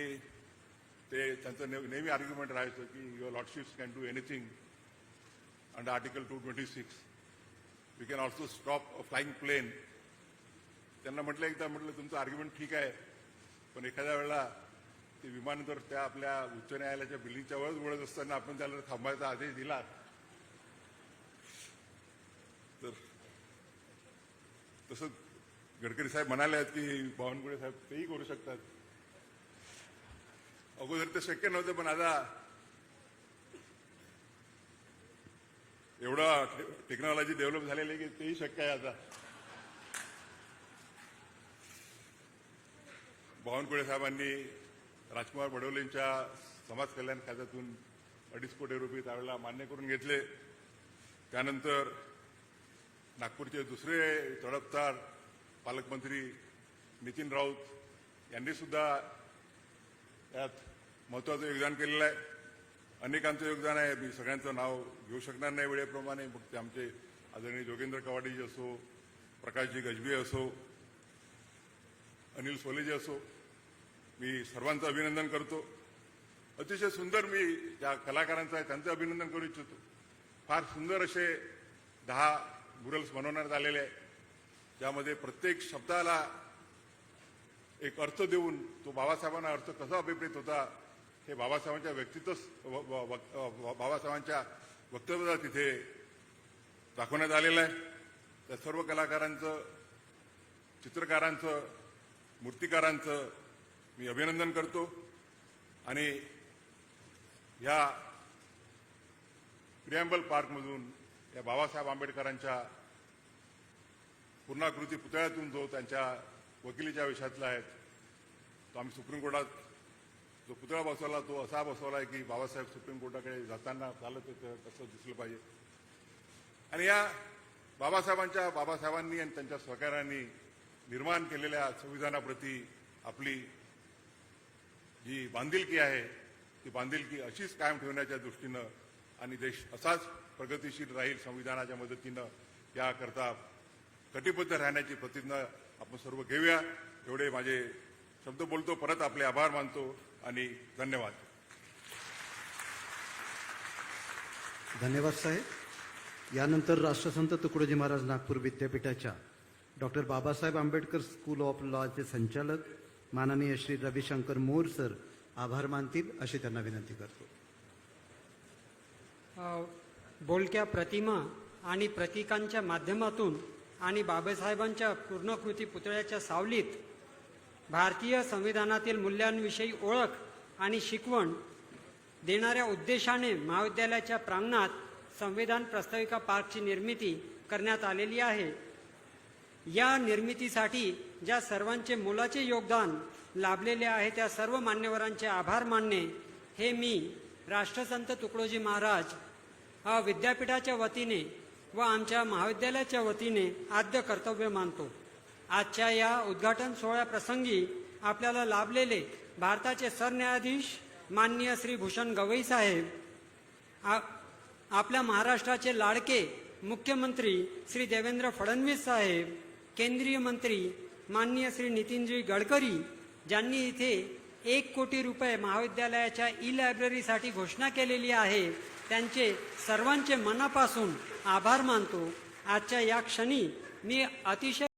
ते त्यांचं नेहमी आर्ग्युमेंट राहायचं की your lordships can do anything under article 226. We can also stop a flying plane. त्यांना म्हटलं तुमचं आर्ग्युमेंट ठीक आहे, पण एखाद्या वेळेला ते विमान जर त्या आपल्या उच्च न्यायालयाच्या बिल्डिंगच्या वरच उडत असताना आपण त्याला थांबायचा आदेश दिला तर तसंच गडकरी साहेब म्हणाले आहेत की बावनकुळे साहेब तेही करू शकतात. अगोदर ते शक्य नव्हतं, पण आता एवढा टेक्नॉलॉजी डेव्हलप झालेली आहे की तेही शक्य आहे. आता बावनकुळे साहेबांनी राजकुमार बडोलेंच्या समाज कल्याण खात्यातून 2.5 कोटी रुपये त्यावेळेला मान्य करून घेतले. त्यानंतर नागपूरचे दुसरे तडफदार पालकमंत्री नितीन राऊत यांनी सुद्धा यात महत्त्वाचं योगदान केलेलं आहे. अनेकांचं योगदान आहे, मी सगळ्यांचं नाव घेऊ शकणार नाही वेळेप्रमाणे. मग ते आमचे आदरणीय जोगेंद्र कवाडेजी असो, प्रकाशजी गजबी असो, अनिल सोलेजी असो, मी सर्वांचं अभिनंदन करतो. अतिशय सुंदर मी ज्या कलाकारांचं आहे त्यांचं अभिनंदन करू इच्छितो. फार सुंदर असे 10 म्युरल्स बनवण्यात आलेले आहे, ज्यामध्ये प्रत्येक शब्दाला एक अर्थ देऊन तो बाबासाहेबांना अर्थ कसा अभिप्रेत होता हे बाबासाहेबांच्या बाबासाहेबांच्या वक्तव्याला तिथे दाखवण्यात आलेलं आहे. त्या सर्व कलाकारांचं, चित्रकारांचं, मूर्तिकारांचं मी अभिनंदन करतो. आणि या प्रिॲम्बल पार्कमधून या बाबासाहेब आंबेडकरांच्या पूर्णाकृती पुतळ्यातून जो त्यांच्या वकिलीच्या विषयातला आहे तो आम्ही सुप्रीम कोर्टात जो पुतळा बसवला तो असा बसवला आहे की बाबासाहेब सुप्रीम कोर्टाकडे जाताना चालत होतं तसं दिसलं पाहिजे. आणि या बाबासाहेबांनी आणि त्यांच्या सहकाऱ्यांनी निर्माण केलेल्या संविधानाप्रती आपली जी बांधिलकी आहे ती बांधिलकी अशीच कायम ठेवण्याच्या दृष्टीनं आणि देश असाच प्रगतिशील राहील संविधानाच्या मदतीनं याकरता कटिबद्ध राहण्याची प्रतिज्ञा आपण सर्व घेऊया. एवढे माझे शब्द बोलतो. परत आपले आभार मानतो आणि धन्यवाद. धन्यवाद साहेब. यानंतर राष्ट्रसंत तुकडोजी महाराज नागपूर विद्यापीठाच्या doctor Babasaheb Ambedkar school of लॉचे संचालक माननीय श्री रविशंकर मोर सर आभार मानतील अशी त्यांना विनंती करतो. बोलक्या प्रतिमा आणि प्रतीकांच्या माध्यमातून आणि बाबासाहेबांच्या पूर्णकृती पुतळ्याच्या सावलीत भारतीय संविधानातील मूल्यांविषयी ओळख आणि शिकवण देणाऱ्या उद्देशाने महाविद्यालयाच्या प्रांगणात संविधान प्रास्ताविका पार्कची निर्मिती करण्यात आलेली आहे. या निर्मितीसाठी ज्या सर्वांचे मोलाचे योगदान लाभलेले आहे त्या सर्व मान्यवरांचे आभार मानणे हे मी राष्ट्रसंत तुकडोजी महाराज विद्यापीठाच्या वतीने व आमच्या महाविद्यालयाच्या वतीने आद्य कर्तव्य मानतो. आजच्या या उद्घाटन सोहळ्याप्रसंगी आपल्याला लाभलेले भारताचे सरन्यायाधीश माननीय श्री भूषण गवई साहेब, आपल्या महाराष्ट्राचे लाडके मुख्यमंत्री श्री देवेंद्र फडणवीस साहेब, केंद्रीय मंत्री माननीय श्री नितीनजी गडकरी ज्यांनी इथे 1 कोटी रुपये महाविद्यालयाच्या ई-लायब्ररीसाठी घोषणा केलेली आहे, त्यांचे सर्वांचे मनापासून आभार मानतो. आजच्या या क्षणी मी अतिशय